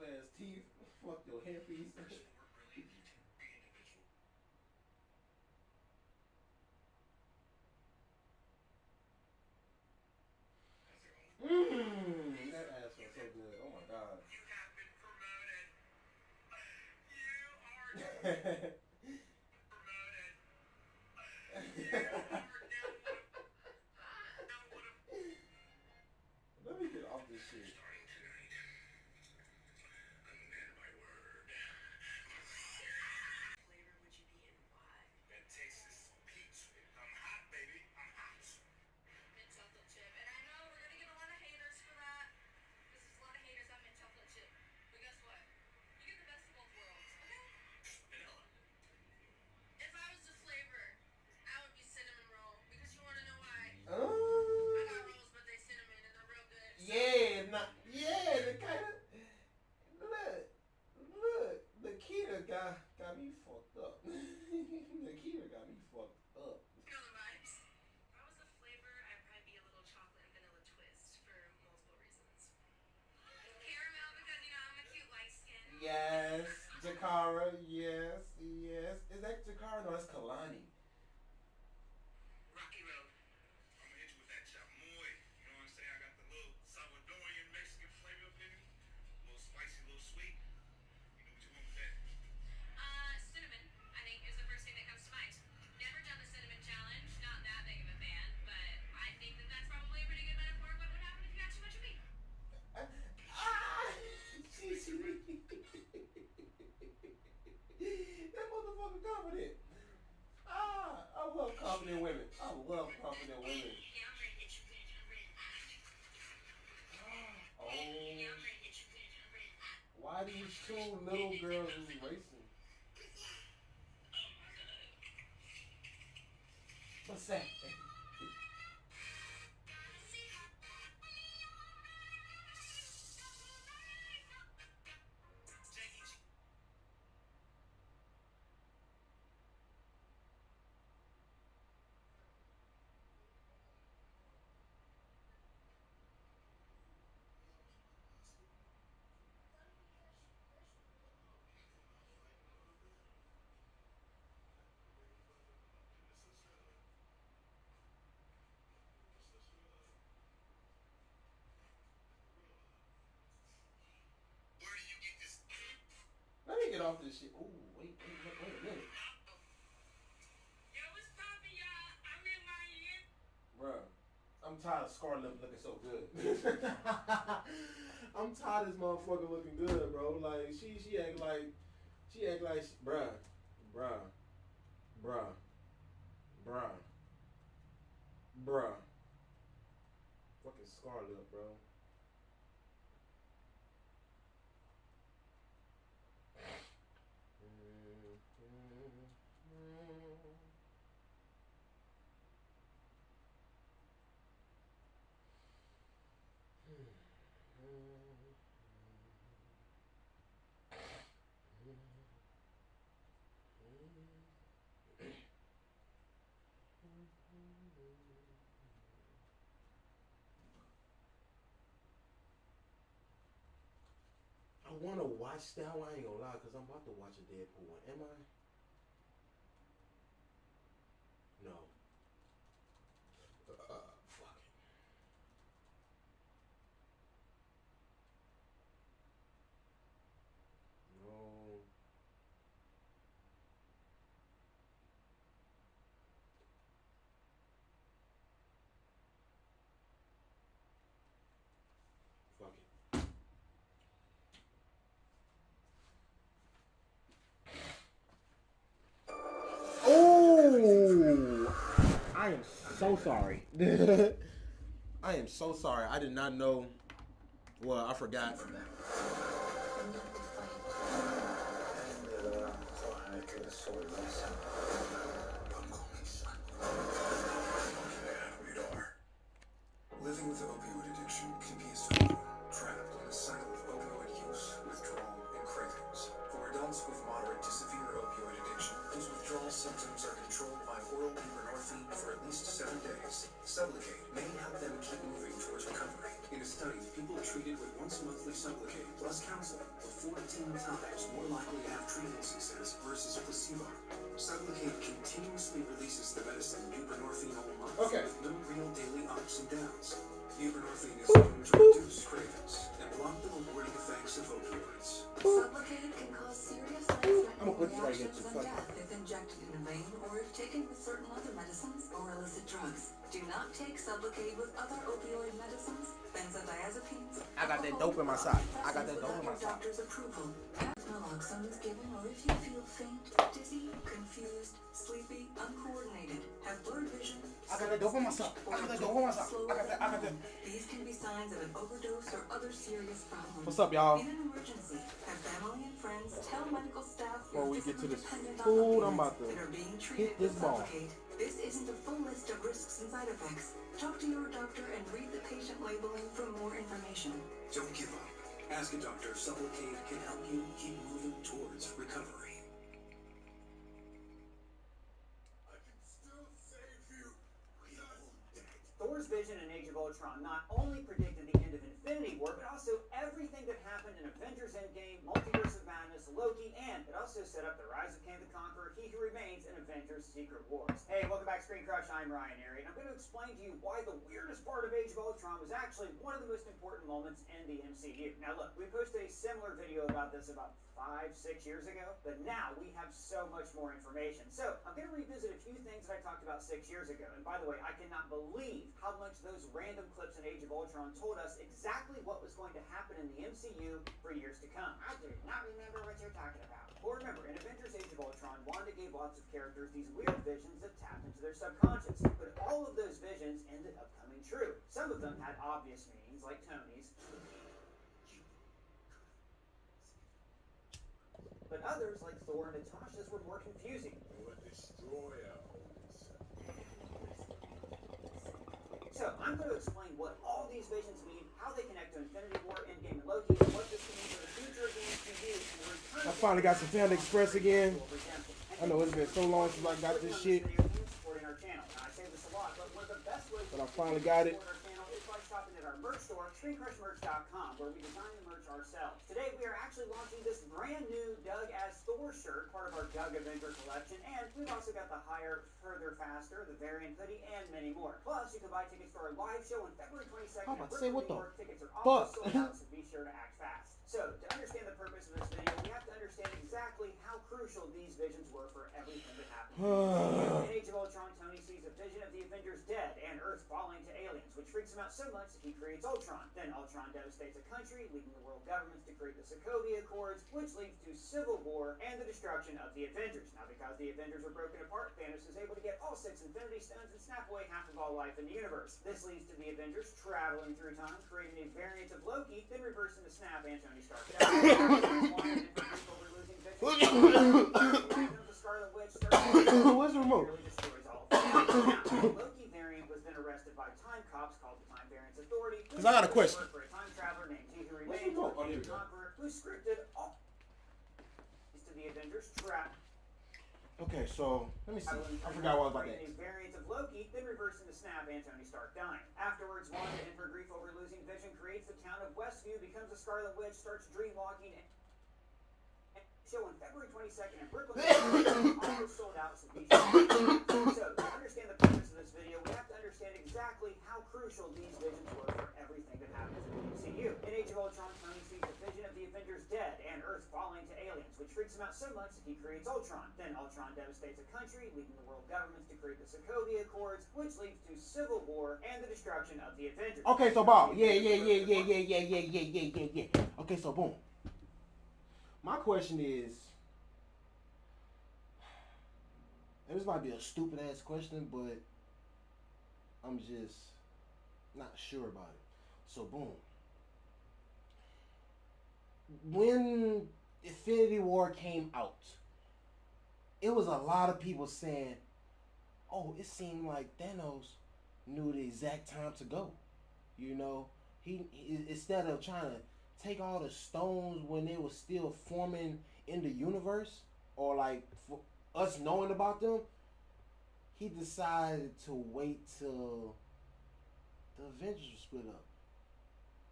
ass teeth. Fuck your hairpiece. Mmm, that ass was so good. Oh my god. You have been promoted. You are promoted. You are now one of. Let me get off this shit. Starting tonight. I'm a man of my word. Flavor would you be in? Why? That Texas peach. I'm hot, baby. I'm hot. Mint chocolate chip. And I know we're gonna get a lot of haters for that. Because there's a lot of haters on mint chocolate chip. But guess what? You get the best of both worlds, okay? Vanilla. If I was the flavor, I would be cinnamon roll. Because you wanna know why? I got rolls, but they cinnamon and they're real good. Yeah, the kind of look. Nikita got me fucked up. Nikita got me fucked up. You know the vibes. If I was a flavor, I'd probably be a little chocolate and vanilla twist for multiple reasons. Caramel because you know I'm a cute light skin. Yes, Jakara. Yes. Is that Jakara? No, that's Kalani. Rocky Road. I'm gonna hit you with that chamoy. You know what I'm saying? I got the little Salvadorian Mexican flavor up in it. A little spicy, a little sweet. You know what you want with that? Cinnamon, I think, is the first thing that comes to mind. Never done the cinnamon challenge. Not that big of a fan, but I think that that's probably a pretty good metaphor of what would happen if you got too much of me. That motherfucker confident. I love confident women. I love confident women. Yeah, I'm ready to hit you good. I'm ready. Oh. Yeah, I'm ready to hit you good. I'm ready. Why these two little girls is racing? Oh my god. What's that? Where do you get this? Let me get off this shit. Ooh, wait a minute. Yo, what's poppin', y'all? I'm in Miami. Bruh, I'm tired of Scarlett looking so good. I'm tired of this motherfucker looking good, bro. Like, she act like, bruh. Fucking Scarlett, bro. I want to watch that one. I ain't gonna lie, because I'm about to watch a Deadpool one. Am I? No. Fuck it. No. Fuck it. Oh! I am so sorry. I am so sorry. I did not know. Well, I forgot. Living with opioid addiction can be a struggle, trapped in a cycle of opioid use, withdrawal, and cravings. For adults with moderate to severe opioid addiction, those withdrawal symptoms are controlled by oral buprenorphine for at least 7 days. Sublocade may help them keep moving towards recovery. It is a study, people treated with once-monthly Sublocade plus counseling were 14 times more likely to have treatment success versus placebo. Sublocade continuously releases the medicine buprenorphine all month with no real daily ups and downs. Buprenorphine is known to reduce cravings and block the rewarding effects of opioids. Sublocade can cause serious life-threatening right here reactions too. and death if injected in a vein or if taken with certain other medicines or illicit drugs. Do not take Sublocade with other opioid medicines, benzodiazepines. I got that dope in my sock. I got that dope in my sock. Doctor's approval. Naloxone is given or if you feel faint, dizzy, confused, sleepy, uncoordinated, have blurred vision. I got that dope in my sock. I got that dope in my sock. I got that. These can be signs of an overdose or other serious problems. What's up, y'all? In an emergency, have family and friends tell medical staff Before we get to this dependent food, on I'm about to that are being treated hit this with ball. Sublocade. This isn't a full list of risks and side effects. Talk to your doctor and read the patient labeling for more information. Don't give up. Ask a doctor if Sublocade can help you keep moving towards recovery. I can still save you. We are all dead. Thor's vision in Age of Ultron not only predicted the end of Infinity War, but also everything that happened in Avengers Endgame, Multiverse of Madness, Loki, and it also set up the rise of Kang the Conqueror, He Who Remains, and Avengers Secret Wars. Hey, welcome back, Screen Crush. I'm Ryan Airy, and I'm going to explain to you why the weirdest part of Age of Ultron was actually one of the most important moments in the MCU. Now look, we posted a similar video about this about 5-6 years ago, but now we have so much more information. So I'm going to revisit a few things that I talked about 6 years ago. And by the way, I cannot believe how much those random clips in Age of Ultron told us exactly what was going to happen in the MCU for years to come. I do not remember what you're talking about. Well, remember, in Avengers Age of Ultron, Wanda gave lots of characters these weird visions that tapped into their subconscious. But all of those visions ended up coming true. Some of them had obvious meanings, like Tony's. But others, like Thor and Natasha's, were more confusing. So, I'm going to explain what all these visions mean, how they connect to Infinity War, Endgame, and Loki, and what this can mean for the future of the MCU, and the return I finally got some Panda Express again. I know it's been so long since I got this shit. Supporting our channel. Now, I say this a lot, but one of the best ways But I finally got it. support our channel is by shopping at our merch store, ScreenCrushMerch.com, where we design the merch ourselves. Today, we are actually launching this brand new Doug as Thor shirt, part of our Doug Avenger collection, and we've also got the Higher, Further, Faster, the variant hoodie, and many more. Plus, you can buy tickets for our live show on February 22nd. I'm about to say, what the Tickets are fuck? almost sold out, so be sure to act fast. So, to understand the purpose of this video, we have to understand exactly how crucial these visions were for everything that happened. In Age of Ultron, Tony sees a vision of the Avengers dead and Earth falling to aliens, which freaks him out so much that he creates Ultron. Then Ultron devastates a country, leading the world governments to create the Sokovia Accords, which leads to civil war and the destruction of the Avengers. Now, because the Avengers were broken apart, Thanos is able to get all 6 Infinity Stones and snap away half of all life in the universe. This leads to the Avengers traveling through time, creating a variant of Loki, then reversing the snap and Tony Stark. Where's the remote? Loki variant was then arrested by time cops called the Time Variance Authority. Because I got a question. For a time traveler named He Who Where's the Remains, remote? Oh, there we go. Conqueror, who scripted all to the Avengers trap. Okay, so let me see. I forgot what I was about to A ask. variant of Loki, then reversing the snap and Tony Stark dying. Afterwards, Wanda, in her grief over losing Vision, creates the town of Westview, becomes a Scarlet Witch, starts dreamwalking, and show on February 22nd in Brooklyn. Almost sold out, so be sure. So, to understand the purpose of this video, we have to understand exactly how crucial these visions were for everything that happens in the MCU. In Age of Ultron, Tony sees a vision of the Avengers dead and Earth falling to aliens, which freaks him out so much that he creates Ultron. Then Ultron devastates a country, leading the world governments to create the Sokovia Accords, which leads to civil war and the destruction of the Avengers. Okay, so Bob. Yeah. Okay, so boom. My question is, and this might be a stupid ass question, but I'm just not sure about it. So boom. When Infinity War came out, it was a lot of people saying, oh, it seemed like Thanos knew the exact time to go. You know, he instead of trying to take all the stones when they were still forming in the universe, or like for us knowing about them, he decided to wait till the Avengers split up.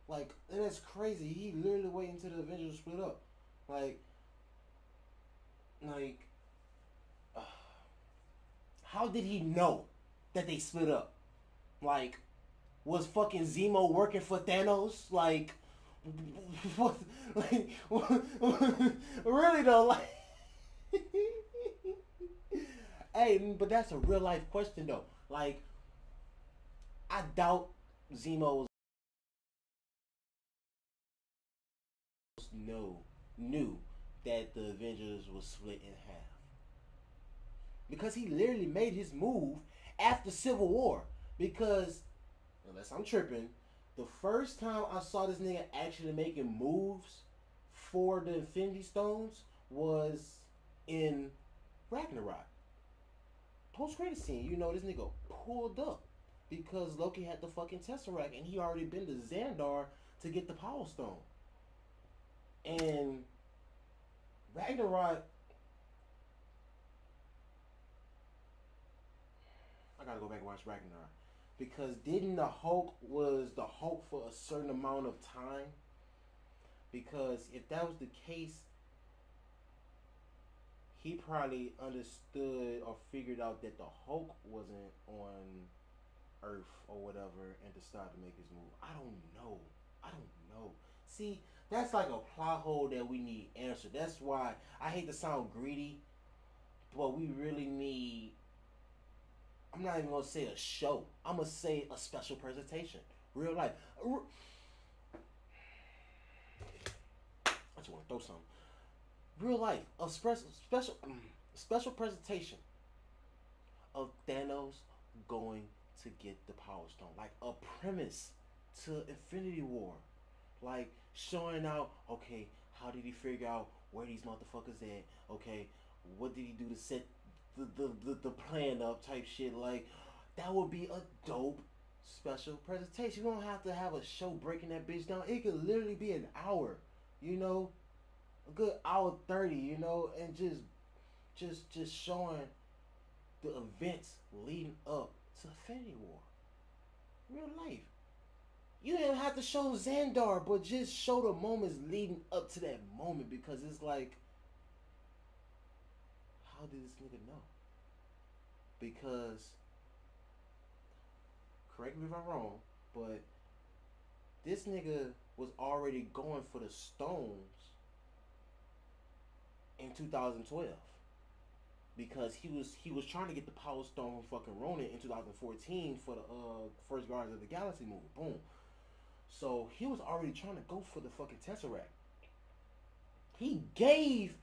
Like, and that's crazy. He literally waited until the Avengers split up. Like, like, how did he know that they split up? Like, was fucking Zemo working for Thanos? Like, what? Like, really though? Like, hey, but that's a real life question though. Like, I doubt Zemo knew that the Avengers was split in half because he literally made his move after Civil War. Because unless I'm tripping, the first time I saw this nigga actually making moves for the Infinity Stones was in Ragnarok. Post credit scene, you know, this nigga pulled up because Loki had the fucking Tesseract and he already been to Xandar to get the Power Stone. And Ragnarok, I gotta go back and watch Ragnarok because didn't the Hulk was the Hulk for a certain amount of time? Because if that was the case, he probably understood or figured out that the Hulk wasn't on Earth or whatever and decided to make his move. I don't know. See, that's like a plot hole that we need answered. That's why I hate to sound greedy, but we really need. I'm not even gonna say a show. I'm gonna say a special presentation, real life. I just want to throw something. Real life, a special presentation of Thanos going to get the Power Stone, like a premise to Infinity War, like showing out. Okay, how did he figure out where these motherfuckers at? Okay, what did he do to set the plan up? Type shit. Like that would be a dope special presentation. You don't have to have a show breaking that bitch down. It could literally be an hour. You know, a good hour 30. You know, and just showing the events leading up to Infinity War. Real life. You didn't have to show Xandar, but just show the moments leading up to that moment because it's like, how did this nigga know? Because, correct me if I'm wrong, but this nigga was already going for the stones in 2012. Because he was trying to get the Power Stone from fucking Ronin in 2014 for the first Guardians of the Galaxy movie. Boom. So he was already trying to go for the fucking Tesseract. He gave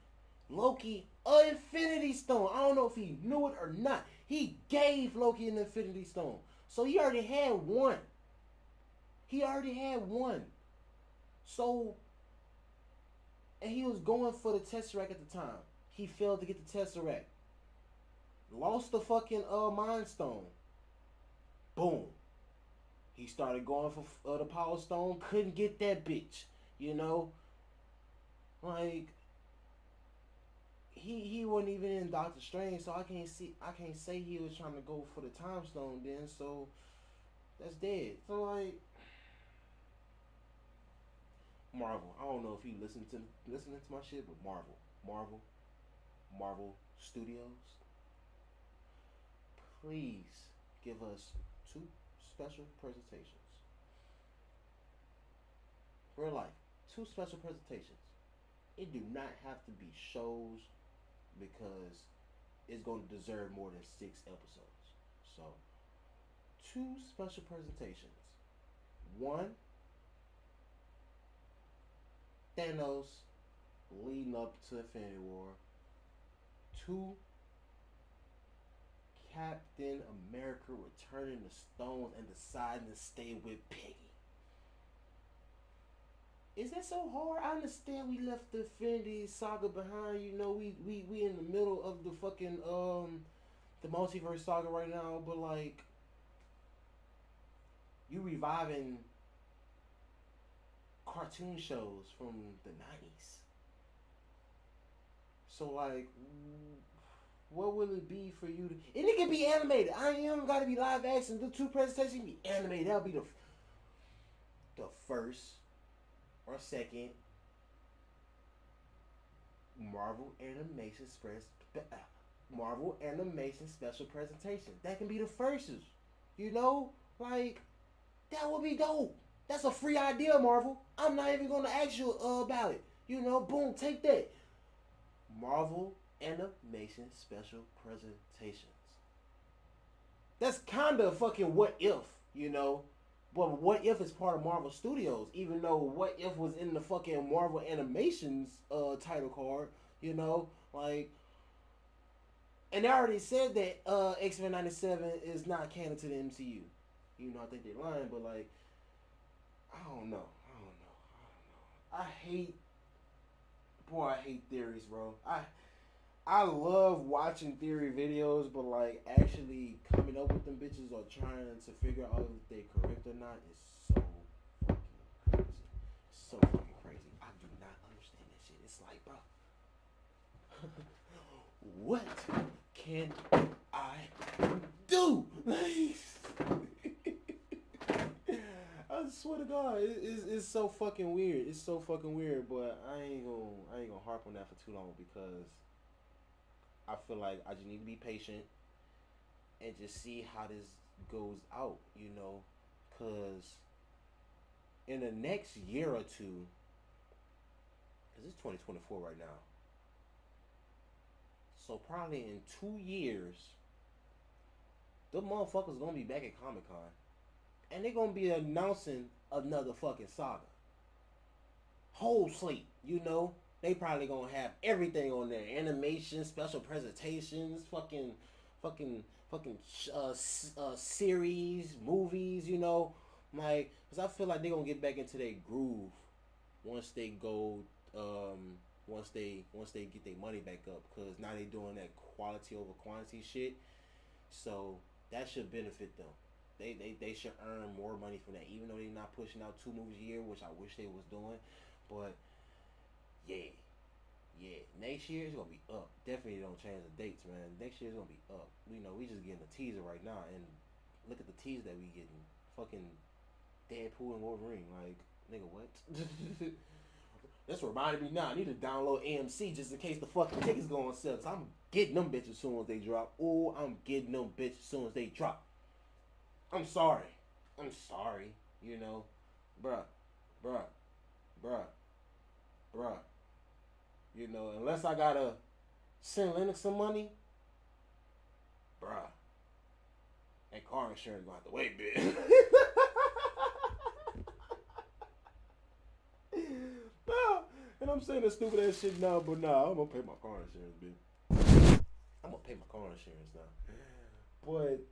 Loki an Infinity Stone. I don't know if he knew it or not. He gave Loki an Infinity Stone. So he already had one. So, and he was going for the Tesseract at the time. He failed to get the Tesseract. Lost the fucking Mind Stone. Boom. He started going for the Power Stone. Couldn't get that bitch. You know? Like, he wasn't even in Doctor Strange, so I can't say he was trying to go for the Time Stone then, so that's dead. So like Marvel. I don't know if you listening to my shit, but Marvel Studios, please give us 2 special presentations. Real life, 2 special presentations. It do not have to be shows because it's going to deserve more than 6 episodes. So, 2 special presentations. One, Thanos leading up to Infinity War. 2, Captain America returning the stones and deciding to stay with Peggy. Is that so hard? I understand we left the Infinity Saga behind. You know, we in the middle of the fucking the multiverse saga right now, but like you reviving cartoon shows from the 90s. So like what will it be for you to, and it can be animated. I ain't even gotta be live action. The 2 presentations can be animated. That'll be the the first or second Marvel Animation special presentation. That can be the first. You know, like that would be dope. That's a free idea, Marvel. I'm not even gonna ask you about it. You know, boom, take that. Marvel Animation special presentations. That's kind of fucking What If, you know. But What If is part of Marvel Studios, even though What If was in the fucking Marvel Animations title card, you know, like. And they already said that X-Men 97 is not canon to the MCU. You know, I think they're lying, but like, I don't know. I hate, boy, I hate theories, bro. I love watching theory videos, but like actually coming up with them bitches or trying to figure out if they're correct or not is so fucking crazy. So fucking crazy. I do not understand that shit. It's like, bro, what can I do? I swear to God, it's so fucking weird. It's so fucking weird, but I ain't gonna harp on that for too long because I feel like I just need to be patient and just see how this goes out, you know, cause in the next year or two, cause it's 2024 right now, so probably in 2 years, the motherfuckers gonna be back at Comic Con. And they're gonna be announcing another fucking saga. Whole slate, you know? They probably gonna have everything on there. Animation, special presentations, series, movies, you know? Like, cause I feel like they're gonna get back into their groove once they go, once they get their money back up. Cause now they doing that quality over quantity shit. So that should benefit them. They should earn more money from that, even though they're not pushing out 2 movies a year, which I wish they was doing. But yeah, next year it's gonna be up. Definitely don't change the dates, man. Next year it's gonna be up. You know, we just getting a teaser right now, and look at the teaser that we getting. Fucking Deadpool and Wolverine, like nigga, what? That's reminding me now. I need to download AMC just in case the fucking tickets go on sale. Cause I'm getting them bitches as soon as they drop. Oh, I'm getting them bitches as soon as they drop. I'm sorry. You know, bruh. You know, unless I gotta send Linux some money, bruh. That car insurance gonna have to wait, bitch. Nah, and I'm saying that stupid ass shit now, but nah, I'm gonna pay my car insurance, bitch. I'm gonna pay my car insurance now. But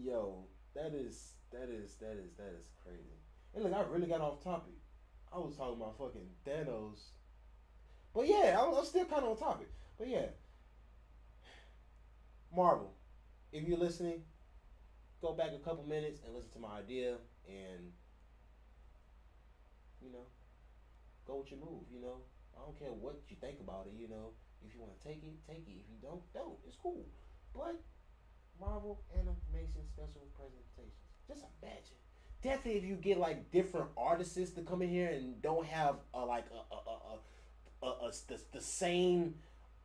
yo, that is crazy. And look, I really got off topic. I was talking about fucking Thanos. But yeah, I'm still kind of on topic. But yeah, Marvel, if you're listening, go back a couple minutes and listen to my idea, and you know, go with your move. You know, I don't care what you think about it. You know, if you want to take it, take it. If you don't. It's cool. But Marvel Animation special presentations. Just imagine. Definitely, if you get like different artists to come in here and don't have the same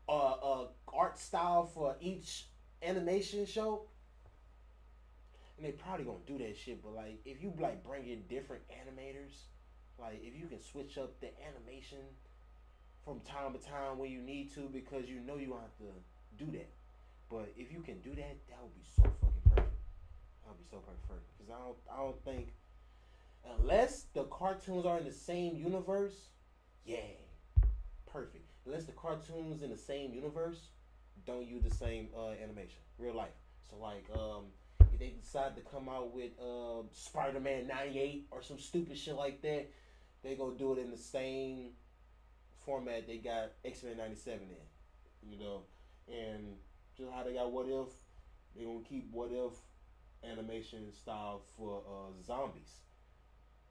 art style for each animation show, and they probably gonna do that shit. But like, if you like bring in different animators, like if you can switch up the animation from time to time when you need to, because you know you have to do that. But if you can do that, that would be so fucking perfect. That would be so perfect. Because I don't think, unless the cartoons are in the same universe, yeah, perfect. Unless the cartoons in the same universe don't use the same animation, real life. So like, if they decide to come out with Spider-Man 98 or some stupid shit like that, they gonna do it in the same format they got X-Men 97 in, you know, and just how they got What If, they gonna keep What If animation style for zombies,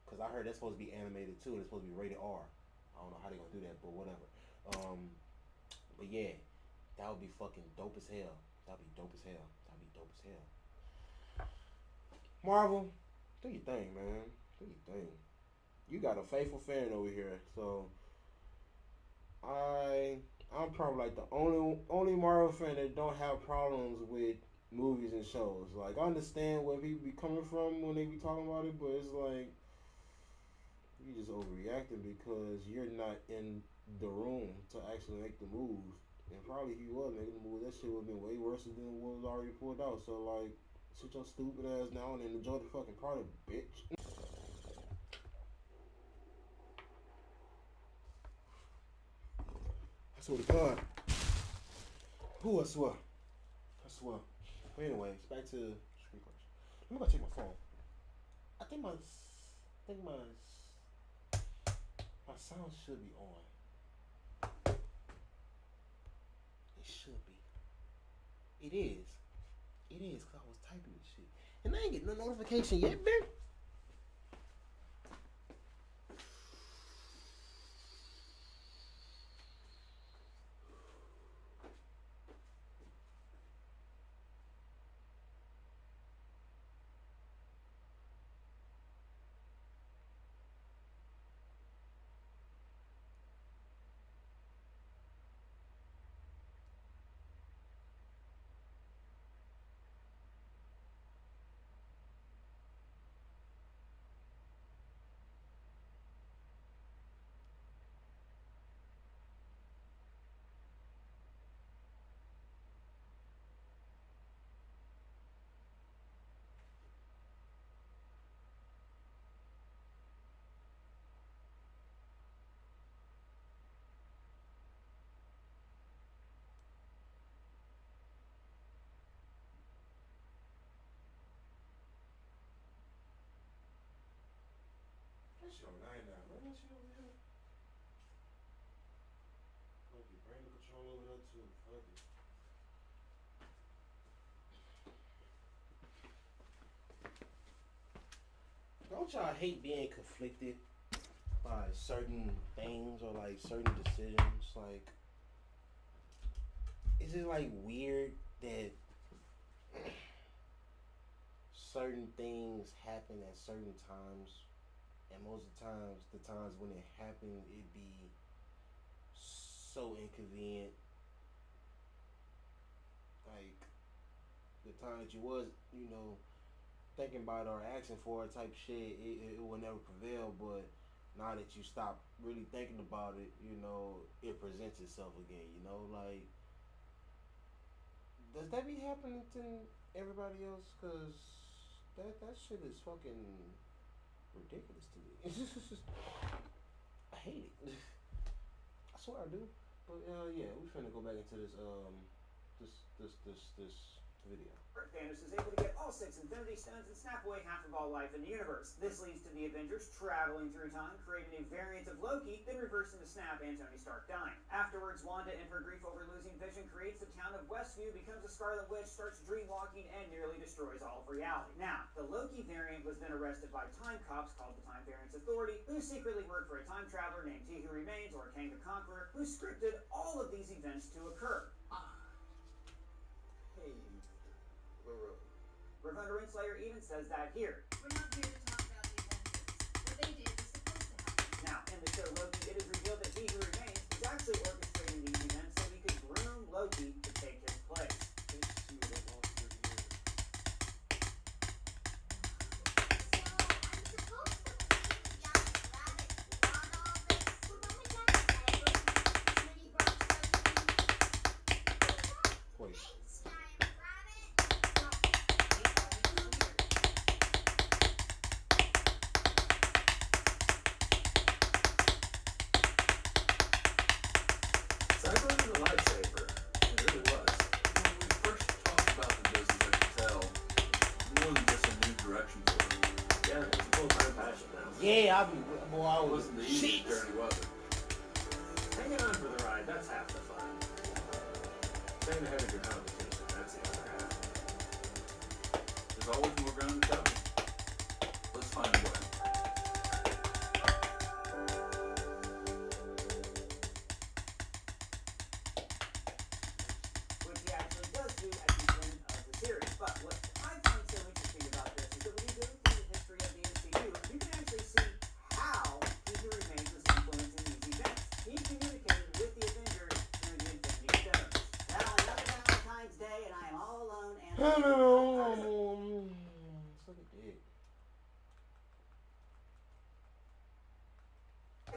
cause I heard that's supposed to be animated too, and it's supposed to be rated R. I don't know how they gonna do that, but whatever. But yeah, that would be fucking dope as hell. That'd be dope as hell. Marvel, do your thing, man. What do you think? You got a faithful fan over here, so I'm probably like the only Marvel fan that don't have problems with movies and shows. Like I understand where people be coming from when they be talking about it, but it's like you just overreacting because you're not in the room to actually make the moves. And probably if you was making the moves, that shit would have been way worse than what was already pulled out. So like, sit your stupid ass down and enjoy the fucking product, bitch. I swear to God. Who I swear? I swear. But anyways, back to screen question. Let me go check my phone. I think my sound should be on. It should be. It is. It is, cause I was typing this shit. And I ain't getting no notification yet, bitch. That shit on 9 now. Bring that shit over here. Fuck it. Bring the control over there too. Fuck it. Don't y'all hate being conflicted by certain things or like certain decisions? Like, is it like weird that certain things happen at certain times, and most of the times when it happened, it be so inconvenient. Like the time that you was, thinking about it or asking for it type shit, it will never prevail. But now that you stop really thinking about it, it presents itself again. Like, does that be happening to everybody else? Cause that shit is fucking ridiculous to me. I hate it. I swear I do. But yeah, we finna go back into this this video. Thanos is able to get all 6 Infinity Stones and snap away half of all life in the universe. This leads to the Avengers traveling through time, creating a variant of Loki, then reversing the snap and Tony Stark dying. Afterwards, Wanda, in her grief over losing Vision, creates the town of Westview, becomes a Scarlet Witch, starts dreamwalking, and nearly destroys all of reality. Now, the Loki variant was then arrested by time cops called the Time Variance Authority, who secretly worked for a time traveler named He Who Remains, or Kang the Conqueror, who scripted all of these events to occur. Hey, Ravonna Renslayer even says that here. We're not here to talk about the Avengers. What they did was supposed to happen. Now, in the show Loki, it is revealed that He Who Remains was actually orchestrating these events so he could groom Loki to take his place. Yeah, I was Wasn't the easiest journey, was it? Hanging on for the ride, that's half the fun. Staying ahead of your competition, that's the other half. There's always more ground to cover. Let's find a way. Which he actually does do at the end of the series. But what I find so interesting about this is that when you go through the history of the MCU, you can actually Suck a dick.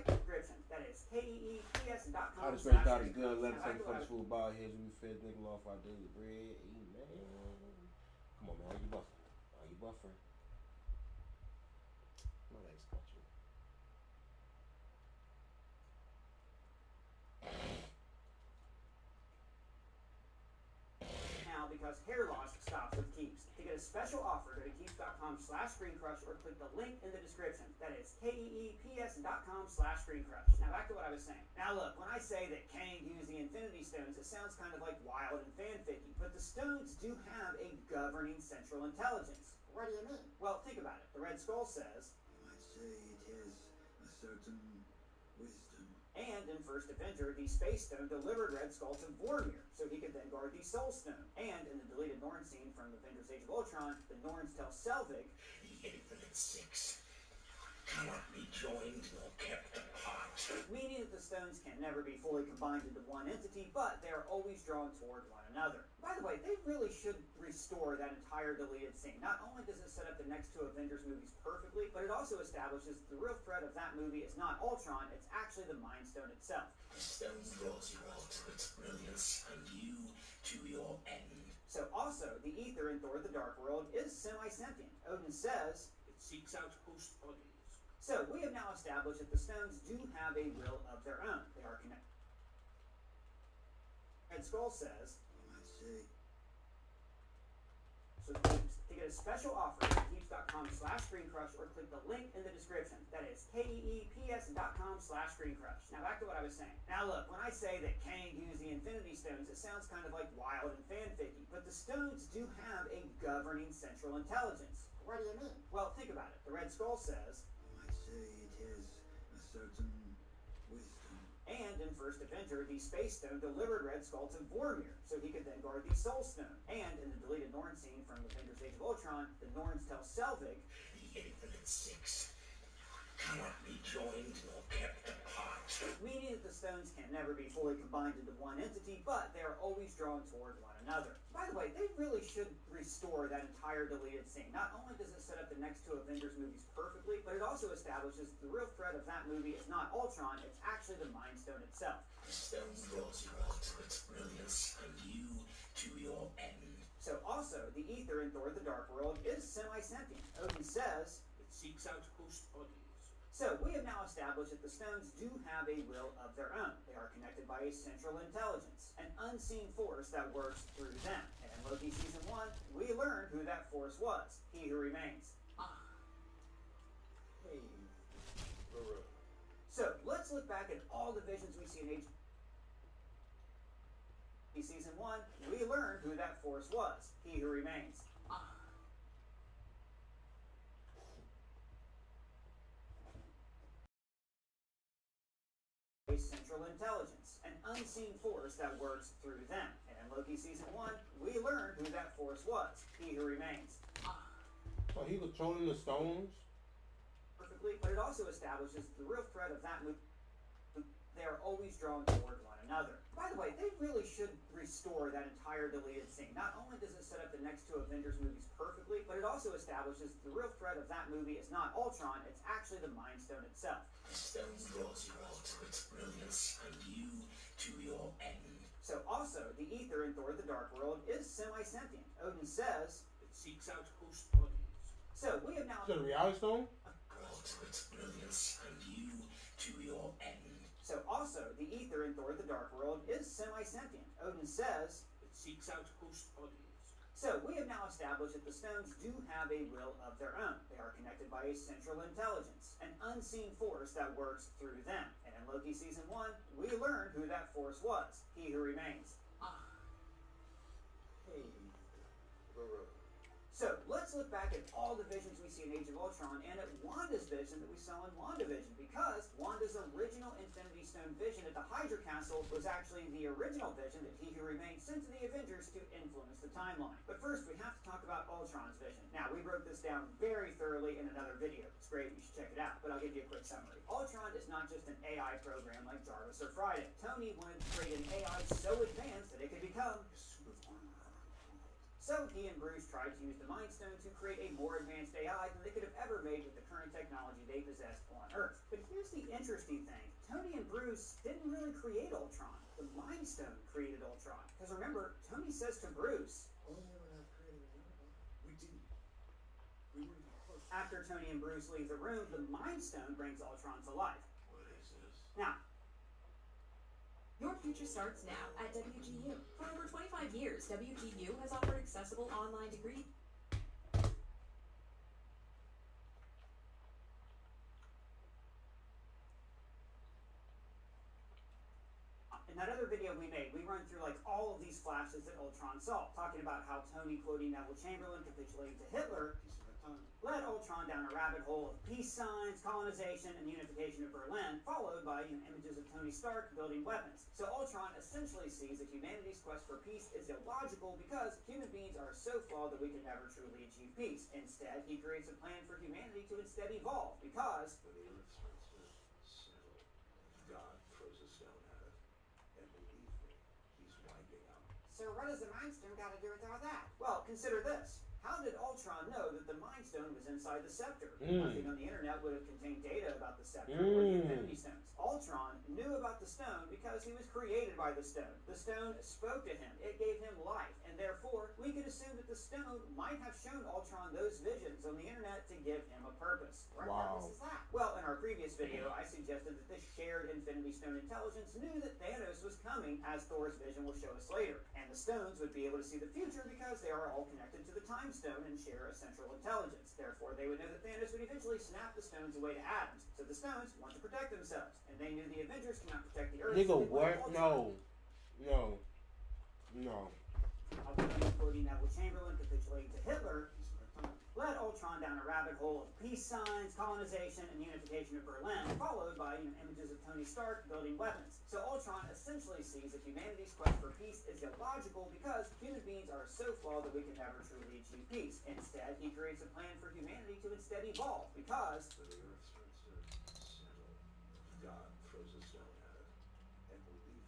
Description. That is keeps.com. I just really thought it's good. Let us take for this food ball heads. We fed nigga off our daily bread. Amen. Come on, man. Are you buffering? Are you buffering? My legs got you. Now, because hair loss stops with Keeps. To get a special offer, go to keeps.com/screencrush or click the link in the description. That is keeps.com/screencrush. Now back to what I was saying. Now look, when I say that Kang used the Infinity Stones, it sounds kind of like wild and fanficky, but the stones do have a governing central intelligence. What do you mean? Well, think about it. The Red Skull says, You might say it has a certain wisdom. and in First Avenger, the Space Stone delivered Red Skull to Vormir, so he could then guard the Soul Stone. And in the deleted Norn scene from Avengers Age of Ultron, the Norns tell Selvig, The Infinite Six cannot be joined nor kept apart. meaning that the stones can never be fully combined into one entity, but they are always drawn toward one another. By the way, they really should restore that entire deleted scene. Not only does it set up the next two Avengers movies perfectly, but it also establishes the real threat of that movie is not Ultron, it's actually the Mind Stone itself. The stone draws you all to its brilliance, and you to your end. So also, the ether in Thor the Dark World is semi-sentient. Odin says, It seeks out host bodies. so we have now established that the stones do have a will of their own. They are connected. Red Skull says, You might say so Keeps. To get a special offer, go to keeps.com/screencrush or click the link in the description. That is keeps.com/screencrush. Now back to what I was saying. Now look, when I say that Kang used the Infinity Stones, it sounds kind of like wild and fanficky, but the stones do have a governing central intelligence. What do you mean? Well, think about it. The Red Skull says, You might say it has a certain wisdom. and in First Avenger, the Space Stone delivered Red Skull to Vormir, so he could then guard the Soul Stone. And in the deleted Norn scene from Avengers Age of Ultron, the Norns tell Selvig, The Infinite Six cannot be joined nor kept apart. meaning that the stones can never be fully combined into one entity, but they are always drawn toward one another. By the way, they really should restore that entire deleted scene. Not only does it set up the next two Avengers movies perfectly, but it also establishes the real threat of that movie is not Ultron, it's actually the Mind Stone itself. The stone draws you all to its brilliance, and you to your end. So also, the ether in Thor the Dark World is semi-sentient. Odin says, It seeks out host bodies. so we have now established that the stones do have a will of their own. They are connected by a central intelligence, an unseen force that works through them. And in Loki Season 1, we learned who that force was. He who remains. Hey. So let's look back at all the visions we see in Age Season 1. We learned who that force was. He who remains. A central intelligence, an unseen force that works through them. And in Loki Season 1, we learned who that force was. He who remains. So he controlling the stones? Perfectly, but it also establishes the real threat of that movie. They are always drawn toward one another. By the way, they really should restore that entire deleted scene. Not only does it set up the next two Avengers movies perfectly, but it also establishes the real threat of that movie is not Ultron, it's actually the Mind Stone itself. The stone draws you all to its brilliance, and you to your end. So also, the ether in Thor the Dark World is semi-sentient. Odin says, It seeks out host bodies. so we have now... Is that a reality stone? All to its brilliance, and you to your end. So also, the ether in Thor the Dark World is semi-sentient. Odin says, It seeks out host bodies. so we have now established that the stones do have a will of their own. They are connected by a central intelligence, an unseen force that works through them. And in Loki Season 1, we learned who that force was. He who remains. Hey. So let's look back at all the visions we see in Age of Ultron and at Wanda's vision that we saw in WandaVision, because Wanda's original Infinity Stone vision at the Hydra Castle was actually the original vision that He Who Remains sent to the Avengers to influence the timeline. But first, we have to talk about Ultron's vision. Now, we broke this down very thoroughly in another video. It's great, you should check it out, but I'll give you a quick summary. Ultron is not just an AI program like Jarvis or Friday. Tony wanted to create an AI so advanced that it could become... A suit of armor. So So he and Bruce tried to use the Mind Stone to create a more advanced AI than they could have ever made with the current technology they possessed on Earth. But here's the interesting thing. Tony and Bruce didn't really create Ultron. The Mind Stone created Ultron. Because remember, Tony says to Bruce, Only when I've created a unicorn. We didn't. We weren't even close. after Tony and Bruce leave the room, the Mind Stone brings Ultron to life. What is this? Now, Your future starts now at WGU. For over 25 years, WGU has offered accessible online degrees. in that other video we made, we run through like all of these flashes that Ultron saw, talking about how Tony quoting Neville Chamberlain capitulating to Hitler Piece of my time. led Ultron down a rabbit hole of peace signs, colonization, and the unification of Berlin, followed by images of Tony Stark building weapons. So Ultron essentially sees that humanity's quest for peace is illogical because human beings are so flawed that we can never truly achieve peace. Instead, he creates a plan for humanity to instead evolve because When the earth starts to settle, God throws a stone at it. And believe me, he's winding up. So what does the Mind Stone got to do with all that? Well, consider this. How did Ultron know that the Mind Stone was inside the scepter? Nothing on the internet would have contained data about the scepter or the Infinity Stones. Ultron knew about the stone because he was created by the stone. The stone spoke to him. It gave him life. And therefore, we could assume that the stone might have shown Ultron those visions on the internet to give him a purpose. What purpose is that? Well, in our previous video, I suggested that this shared Infinity Stone intelligence knew that Thanos was coming, as Thor's vision will show us later. And the stones would be able to see the future because they are all connected to the Time Stone and share a central intelligence. Therefore, they would know that Thanos would eventually snap the stones away to atoms. So the stones want to protect themselves. And they knew the Avengers cannot protect the Earth. Nigga, so they wanted what? Ultron. No. I'll be quoting Neville Chamberlain capitulating to Hitler, Piece of my time. led Ultron down a rabbit hole of peace signs, colonization, and unification of Berlin, followed by images of Tony Stark building weapons. So Ultron essentially sees that humanity's quest for peace is illogical because human beings are so flawed that we can never truly achieve peace. Instead, he creates a plan for humanity to instead evolve because When the earth starts to settle, God throws a stone at it. And believe me,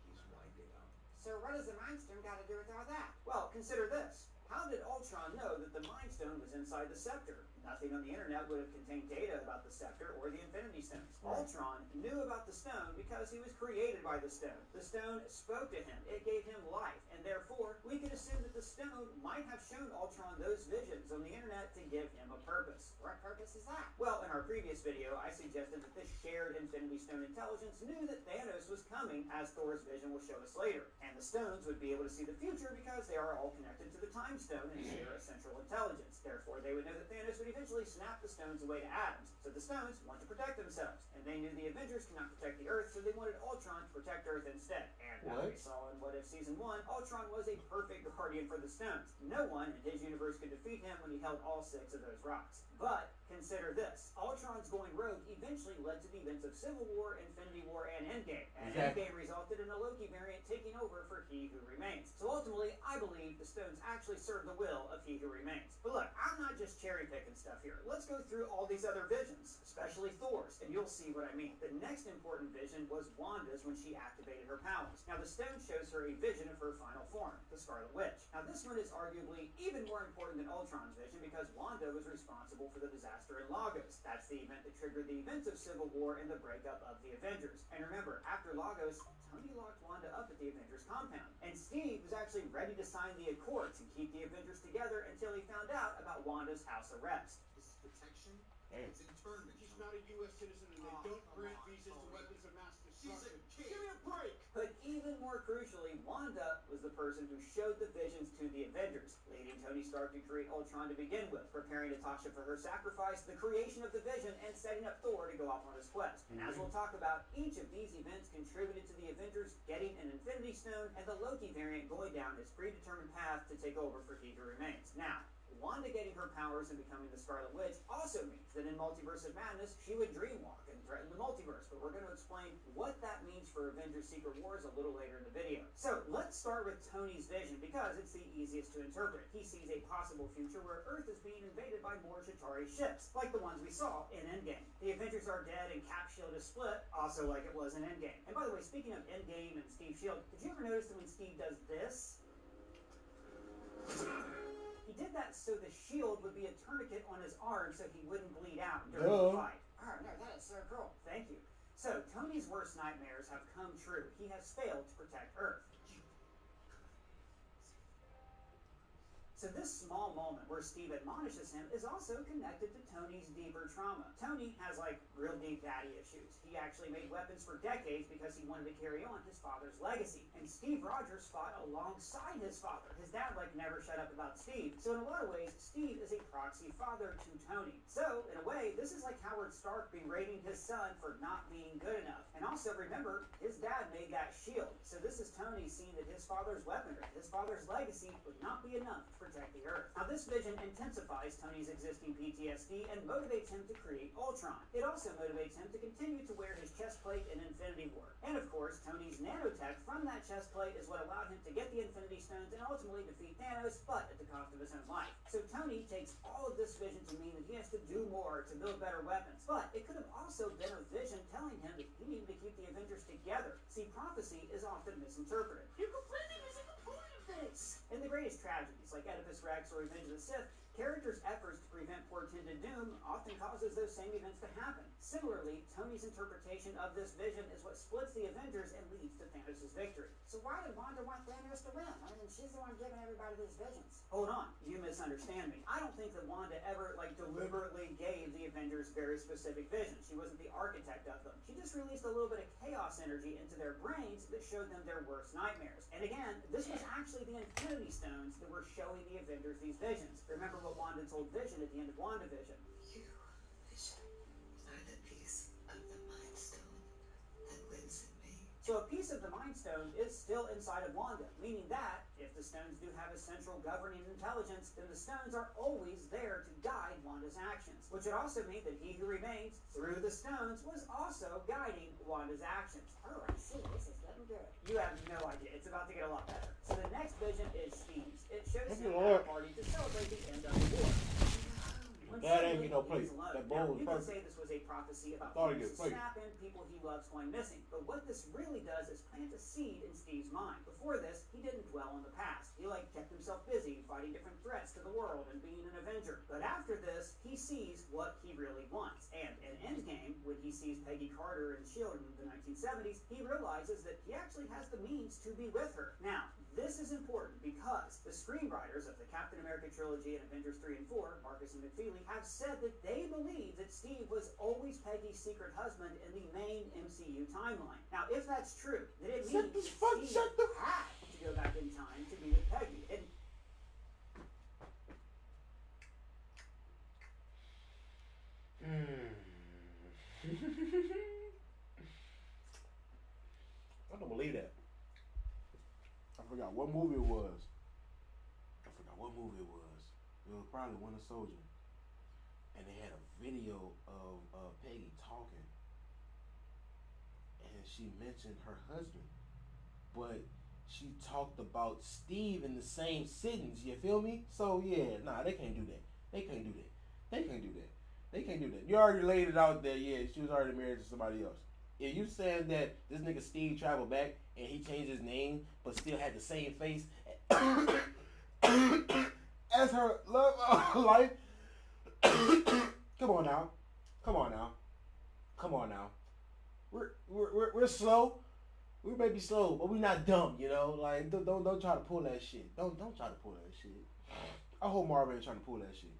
he's winding up. So what does the Mind Stone got to do with all that? Well, consider this. How did Ultron know that the Mind Stone was inside the scepter? Nothing on the internet would have contained data about the scepter or the Infinity Stones. Ultron knew about the stone because he was created by the stone. The stone spoke to him. It gave him life. And therefore, we could assume that the stone might have shown Ultron those visions on the internet to give him a purpose. What purpose is that? Well, in our previous video, I suggested that this shared Infinity Stone intelligence knew that Thanos was coming, as Thor's vision will show us later. And the stones would be able to see the future because they are all connected to the Time Stone and share a central intelligence. Therefore, they would know that Thanos would eventually snap the stones away to atoms. So the stones want to protect themselves. And they knew the Avengers cannot protect the Earth, so they wanted Ultron to protect Earth instead. And as we saw in What If Season 1, Ultron was a perfect guardian for the stones. No one in his universe could defeat him when he held all 6 of those rocks. But consider this. Ultron's going rogue eventually led to the events of Civil War, Infinity War, and Endgame. And Endgame resulted in a Loki variant taking over for He Who Remains. So ultimately, I believe the stones actually serve the will of He Who Remains. But look, I'm not just cherry picking stuff here. Let's go through all these other visions, especially Thor's, and you'll see what I mean. The next important vision was Wanda's when she activated her powers. Now the stone shows her a vision of her final form, the Scarlet Witch. Now this one is arguably even more important than Ultron's vision because Wanda was responsible for the disaster in Lagos. That's the event that triggered the events of Civil War and the breakup of the Avengers. And remember, after Lagos, Tony locked Wanda up at the Avengers compound. And Steve was actually ready to sign the Accords and keep the Avengers together until he found out about Wanda's house arrest. This is protection. Damn. It's internment. She's not a U.S. citizen and they don't grant visas to weapons of mass destruction. kid. Give me a break! But even more crucially, Wanda was the person who showed the visions to the Avengers, leading Tony Stark to create Ultron to begin with, preparing Natasha for her sacrifice, the creation of the vision, and setting up Thor to go off on his quest. And as we'll talk about, each of these events contributed to the Avengers getting an Infinity Stone and the Loki variant going down his predetermined path to take over for He Who Remains. Now, Wanda getting her powers and becoming the Scarlet Witch also means that in Multiverse of Madness, she would dreamwalk and threaten the multiverse, but we're going to explain what that means for Avengers Secret Wars a little later in the video. So, let's start with Tony's vision because it's the easiest to interpret. He sees a possible future where Earth is being invaded by more Chitauri ships, like the ones we saw in Endgame. The Avengers are dead and Cap Shield is split, also like it was in Endgame. And by the way, speaking of Endgame and Steve Shield, did you ever notice that when Steve does this, so the shield would be a tourniquet on his arm so he wouldn't bleed out during the fight. Oh no, that is so cool. Thank you. So, Tony's worst nightmares have come true. He has failed to protect Earth. So this small moment where Steve admonishes him is also connected to Tony's deeper trauma. Tony has like real deep daddy issues. He actually made weapons for decades because he wanted to carry on his father's legacy. And Steve Rogers fought alongside his father. His dad like never shut up about Steve. So in a lot of ways, Steve is a proxy father to Tony. So in a way, this is like Howard Stark berating his son for not being good enough. And also remember, his dad made that shield. So this is Tony seeing that his father's weaponry, his father's legacy would not be enough to protect the Earth. Now this vision intensifies Tony's existing PTSD and motivates him to create Ultron. It also motivates him to continue to wear his chest plate in Infinity War. And of course, Tony's nanotech from that chest plate is what allowed him to get the Infinity Stones and ultimately defeat Thanos, but at the cost of his own life. So Tony takes all of this vision to mean that he has to do more to build better weapons. But it could have also been a vision telling him that he needed to keep the Avengers together. See, prophecy is often misinterpreted. You're completely missing the point of this. In the greatest tragedies, like Oedipus Rex or Revenge of the Sith, characters' efforts to prevent portended doom often causes those same events to happen. Similarly, Tony's interpretation of this vision is what splits the Avengers and leads to Thanos' victory. So why did Wanda want Thanos to win? I mean, she's the one giving everybody these visions. Hold on, you misunderstand me. I don't think that Wanda ever, deliberately gave the Avengers very specific visions. She wasn't the architect of them. She just released a little bit of chaos energy into their brains that showed them their worst nightmares. And again, this was actually the Infinity Stones that were showing the Avengers these visions. Remember what Wanda told Vision at the end of WandaVision. You, Vision, are the piece of the Mind Stone that lives in me. So a piece of the Mind Stone is still inside of Wanda, meaning that if the stones do have a central governing intelligence, then the stones are always there to guide Wanda's actions. Which would also mean that he who remains through the stones was also guiding Wanda's actions. Oh, I see. This is getting good. You have no idea. It's about to get a lot better. So the next vision is Steve's. It shows Thank him you, at Lord. a party to celebrate the end of the war. When That ain't suddenly no he place. is alone. That Now, bowl is you could perfect. say this was a prophecy about Thought it things get played. snap and people he loves going missing. But what this really does is plant a seed in Steve's mind. Before this, he didn't dwell on the past. He kept himself busy fighting different threats to the world and being an Avenger. But after this, he sees what he really wants. And in Endgame, when he sees Peggy Carter and S.H.I.E.L.D. in the 1970s, he realizes that he actually has the means to be with her. Now, this is important because the screenwriters of the Captain America trilogy and Avengers 3 and 4, Marcus and McFeely, have said that they believe that Steve was always Peggy's secret husband in the main MCU timeline. Now, if that's true, then it means that Steve had to go back in time to be with Peggy. And I don't believe that. I forgot what movie it was. It was probably Winter Soldier. And they had a video of Peggy talking. And she mentioned her husband. But she talked about Steve in the same sentence. You feel me? So yeah, nah, they can't do that. They can't do that. You already laid it out there. Yeah, she was already married to somebody else. If you saying that this nigga Steve traveled back and he changed his name but still had the same face as her love of life, come on now. We're slow. We may be slow, but we're not dumb. You know, don't try to pull that shit. Don't try to pull that shit. I hope Marvel ain't trying to pull that shit.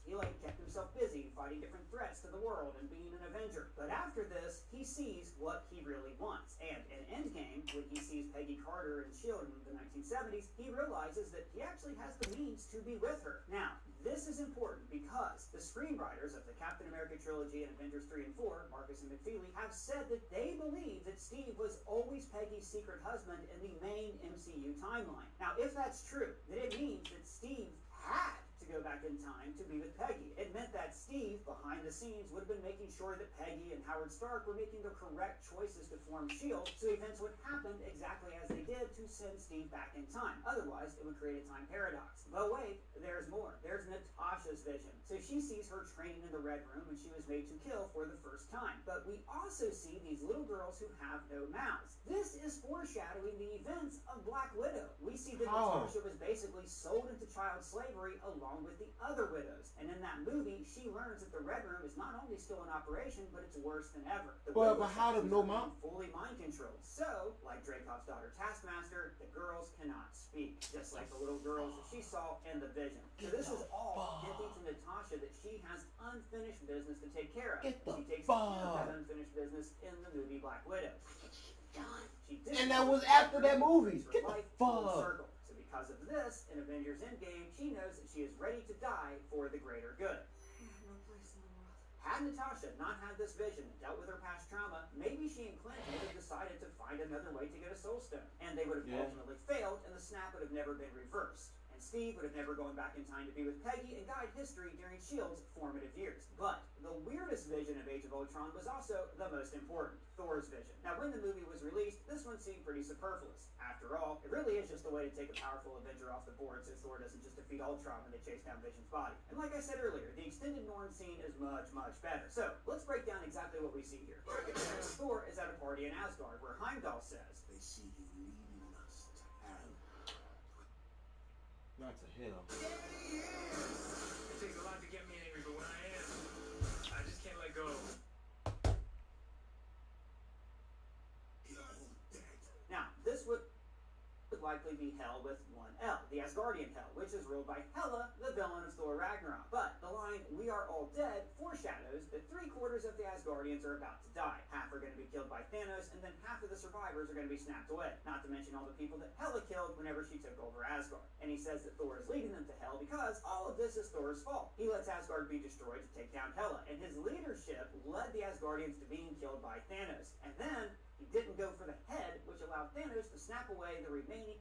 he kept himself busy fighting different threats to the world and being an Avenger. But after this, he sees what he really wants. And in Endgame, when he sees Peggy Carter and S.H.I.E.L.D. in the 1970s, he realizes that he actually has the means to be with her. Now, this is important because the screenwriters of the Captain America trilogy and Avengers 3 and 4, Marcus and McFeely, have said that they believe that Steve was always Peggy's secret husband in the main MCU timeline. Now, if that's true, then it means that Steve had to go back in time to be with Peggy. It meant that Steve, behind the scenes, would have been making sure that Peggy and Howard Stark were making the correct choices to form S.H.I.E.L.D. so events would happen exactly as they did to send Steve back in time. Otherwise, it would create a time paradox. But wait, there's more. There's Natasha's vision. So she sees her training in the Red Room when she was made to kill for the first time. But we also see these little girls who have no mouths. This is foreshadowing the events of Black Widow. We see that Natasha was basically basically sold into child slavery along with the other widows. And in that movie, she learns that the Red Room is not only still in operation, but it's worse than ever. The But how to know being fully mind controlled. So, like Dreykov's daughter Taskmaster, the girls cannot speak, just like the little girls that she saw in the vision. So this is all hinting to Natasha that she has unfinished business to take care of. She takes care of that unfinished business in the movie Black Widow. And that was after that movie. Get the fuck. Circle. So because of this, in Avengers Endgame, she knows that she is ready to die for the greater good. No place in the world. Had Natasha not had this vision and dealt with her past trauma, maybe she and Clint would have decided to find another way to get a soul stone. And they would have ultimately failed, and the snap would have never been reversed. And Steve would have never gone back in time to be with Peggy and guide history during S.H.I.E.L.D.'s formative years. But the weirdest vision of Age of Ultron was also the most important, Thor's vision. Now, when the movie was released, this one seemed pretty superfluous. After all, it really is just a way to take a powerful Avenger off the board so Thor doesn't just defeat Ultron when they chase down Vision's body. And like I said earlier, the extended Norn scene is much, much better. So, let's break down exactly what we see here. Thor is at a party in Asgard where Heimdall says, They see you leading us to hell. Not to hell. It takes a lot to get me angry, but when I am, I just can't let go. now, this would likely be Hell with one L, the Asgardian Hell, which is ruled by Hela, the villain of Thor Ragnarok. But the line, "We are all dead," foreshadows that 3/4 of the Asgardians are about to die. Half are going to be killed by Thanos, and then half of the survivors are going to be snapped away. Not to mention all the people that Hela killed whenever she took over Asgard. And he says that Thor is leading them to hell because all of this is Thor's fault. He lets Asgard be destroyed to take down Hela, and his leadership led the Asgardians to being killed by Thanos. And then he didn't go for the head, which allowed Thanos to snap away the remaining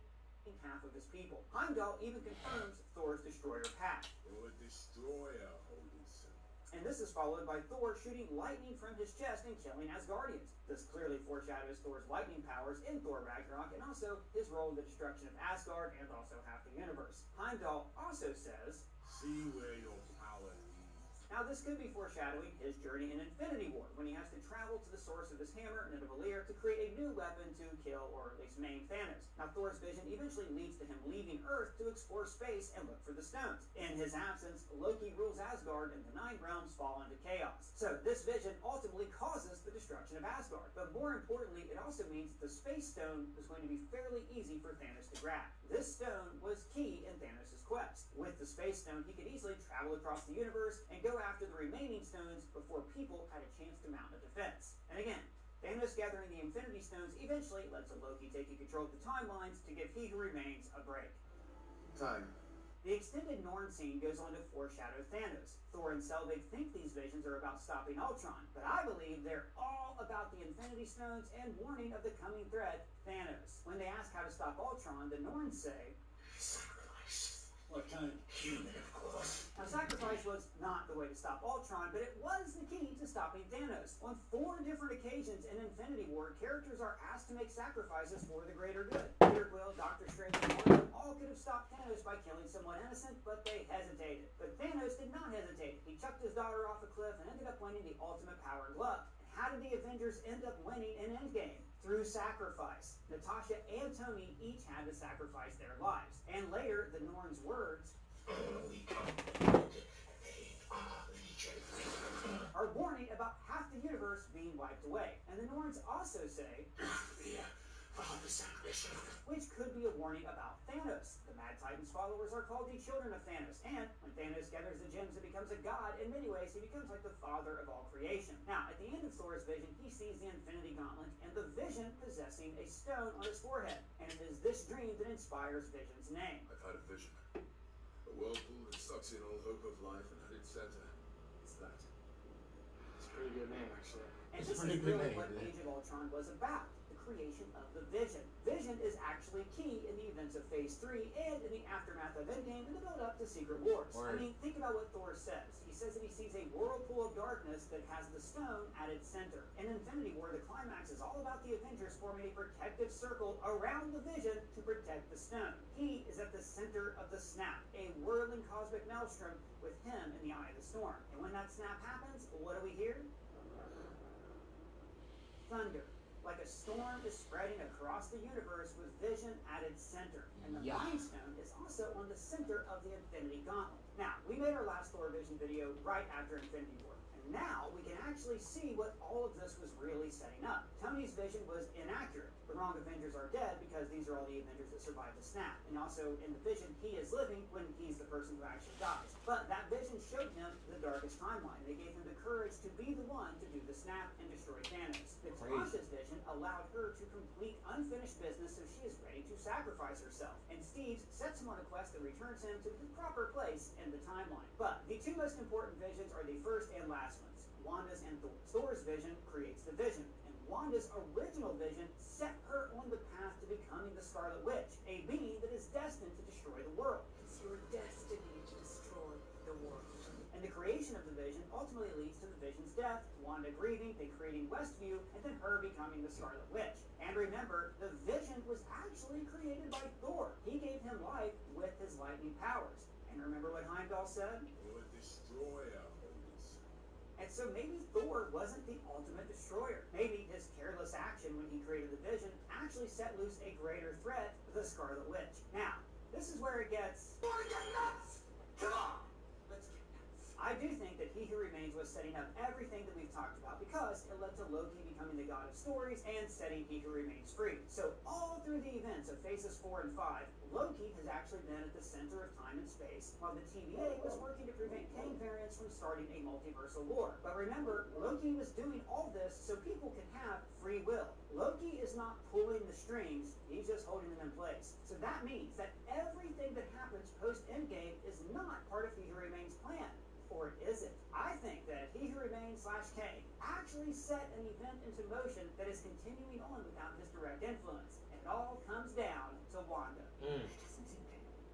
half of his people. Heimdall even confirms Thor's destroyer path. Or a destroyer, holy son. And this is followed by Thor shooting lightning from his chest and killing Asgardians. This clearly foreshadows Thor's lightning powers in Thor Ragnarok and also his role in the destruction of Asgard and also half the universe. Heimdall also says, See where your power leads. now this could be foreshadowing his journey in Infinity War, when he has to travel to the source of his hammer, Nidavellir, to create a new weapon to kill or at least maim Thanos. Now Thor's vision eventually leads to him leaving Earth to explore space and look for the stones. In his absence, Loki rules Asgard and the 9 realms fall into chaos. So this vision ultimately causes the destruction of Asgard. But more importantly, it also means that the Space Stone was going to be fairly easy for Thanos to grab. This stone was key in Thanos' quest. With the Space Stone, he could easily travel across the universe and go after the remaining stones before people had a chance to mount a defense. And again, Thanos gathering the Infinity Stones eventually led to Loki taking control of the timelines to give He Who Remains a break. Time. The extended Norn scene goes on to foreshadow Thanos. Thor and Selvig think these visions are about stopping Ultron, but I believe they're all about the Infinity Stones and warning of the coming threat, Thanos. When they ask how to stop Ultron, the Norns say, Sacrifice. What kind? Human, of course. now, sacrifice was not the way to stop Ultron, but it was the key to stopping Thanos. On 4 different occasions in Infinity War, characters are asked to make sacrifices for the greater good. Peter Quill, Doctor Strange, and Wanda all could have stopped Thanos by killing someone innocent, but they hesitated. But Thanos did not hesitate. He chucked his daughter off a cliff and ended up winning the ultimate power glove. And how did the Avengers end up winning in Endgame? Through sacrifice. Natasha and Tony each had to sacrifice their lives. And later, the Norns' words are warning about half the universe being wiped away. And the Norns also say, which could be a warning about Thanos. The Mad Titan's followers are called the children of Thanos, and when Thanos gathers the gems and becomes a god, in many ways he becomes like the father of all creation. Now, at the end of Thor's vision, he sees the Infinity Gauntlet and the Vision possessing a stone on his forehead, and it is this dream that inspires Vision's name. I've had a vision. A whirlpool that sucks in all hope of life and at its center. It's that. It's a pretty good name, actually. And this is really what Age of Ultron was about. Creation of the Vision. Vision is actually key in the events of Phase 3 and in the aftermath of Endgame and the build-up to Secret Wars. I mean, think about what Thor says. He says that he sees a whirlpool of darkness that has the stone at its center. In Infinity War, the climax is all about the Avengers forming a protective circle around the Vision to protect the stone. He is at the center of the snap, a whirling cosmic maelstrom with him in the eye of the storm. And when that snap happens, what do we hear? Thunder. Like a storm is spreading across the universe with Vision at its center. And the Mind Stone is also on the center of the Infinity Gauntlet. Now, we made our last Thor Vision video right after Infinity War. And now we can actually see what all of this was really setting up. Tony's vision was inaccurate. The wrong Avengers are dead because these are all the Avengers that survived the snap. And also in the vision, he is living when he's the person who actually dies. But that vision showed him the darkest timeline. They gave him the courage to be the one to do the snap and destroy Thanos. Natasha's vision allowed her to complete unfinished business, so she is ready to sacrifice herself. And Steve's sets him on a quest that returns him to the proper place in the timeline. But the two most important visions are the first and last ones. Wanda's and Thor's. Thor's vision creates the vision, and Wanda's original vision set her on the path to becoming the Scarlet Witch, a being that is destined to destroy the world. It's your destiny to destroy the world. And the creation of the vision ultimately leads to the vision's death, Wanda grieving, then creating Westview, and then her becoming the Scarlet Witch. And remember, the vision was actually created by Thor. He gave him life with his lightning powers. And remember what Heimdall said? Will it destroy our holiness? And so maybe Thor wasn't the ultimate destroyer. Maybe his careless action when he created the vision actually set loose a greater threat, the Scarlet Witch. Now, this is where it gets... Wanna get nuts? Come on! Let's get nuts. I do think that He Who Remains was setting up everything that we've talked about because it led to Loki becoming the god of stories and setting He Who Remains free. So all through the events of Phases 4 and 5, Loki has actually been at the center of time and space, while the TVA was working to prevent Kang variants from starting a multiversal war. But remember, Loki was doing all this so people could have free will. Loki is not pulling the strings, he's just holding them in place. So that means that everything that happens post-Endgame is not part of He Who Remains' plan. Or is it? I think that He Who Remains / Kang actually set an event into motion that is continuing on without his direct influence. And it all comes down to Wanda.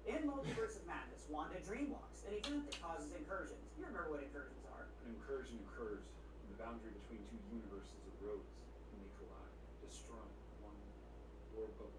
In Multiverse of Madness, Wanda dreamwalks, an event that causes incursions. You remember what incursions are? An incursion occurs when the boundary between two universes erodes and they collide, destroying one or both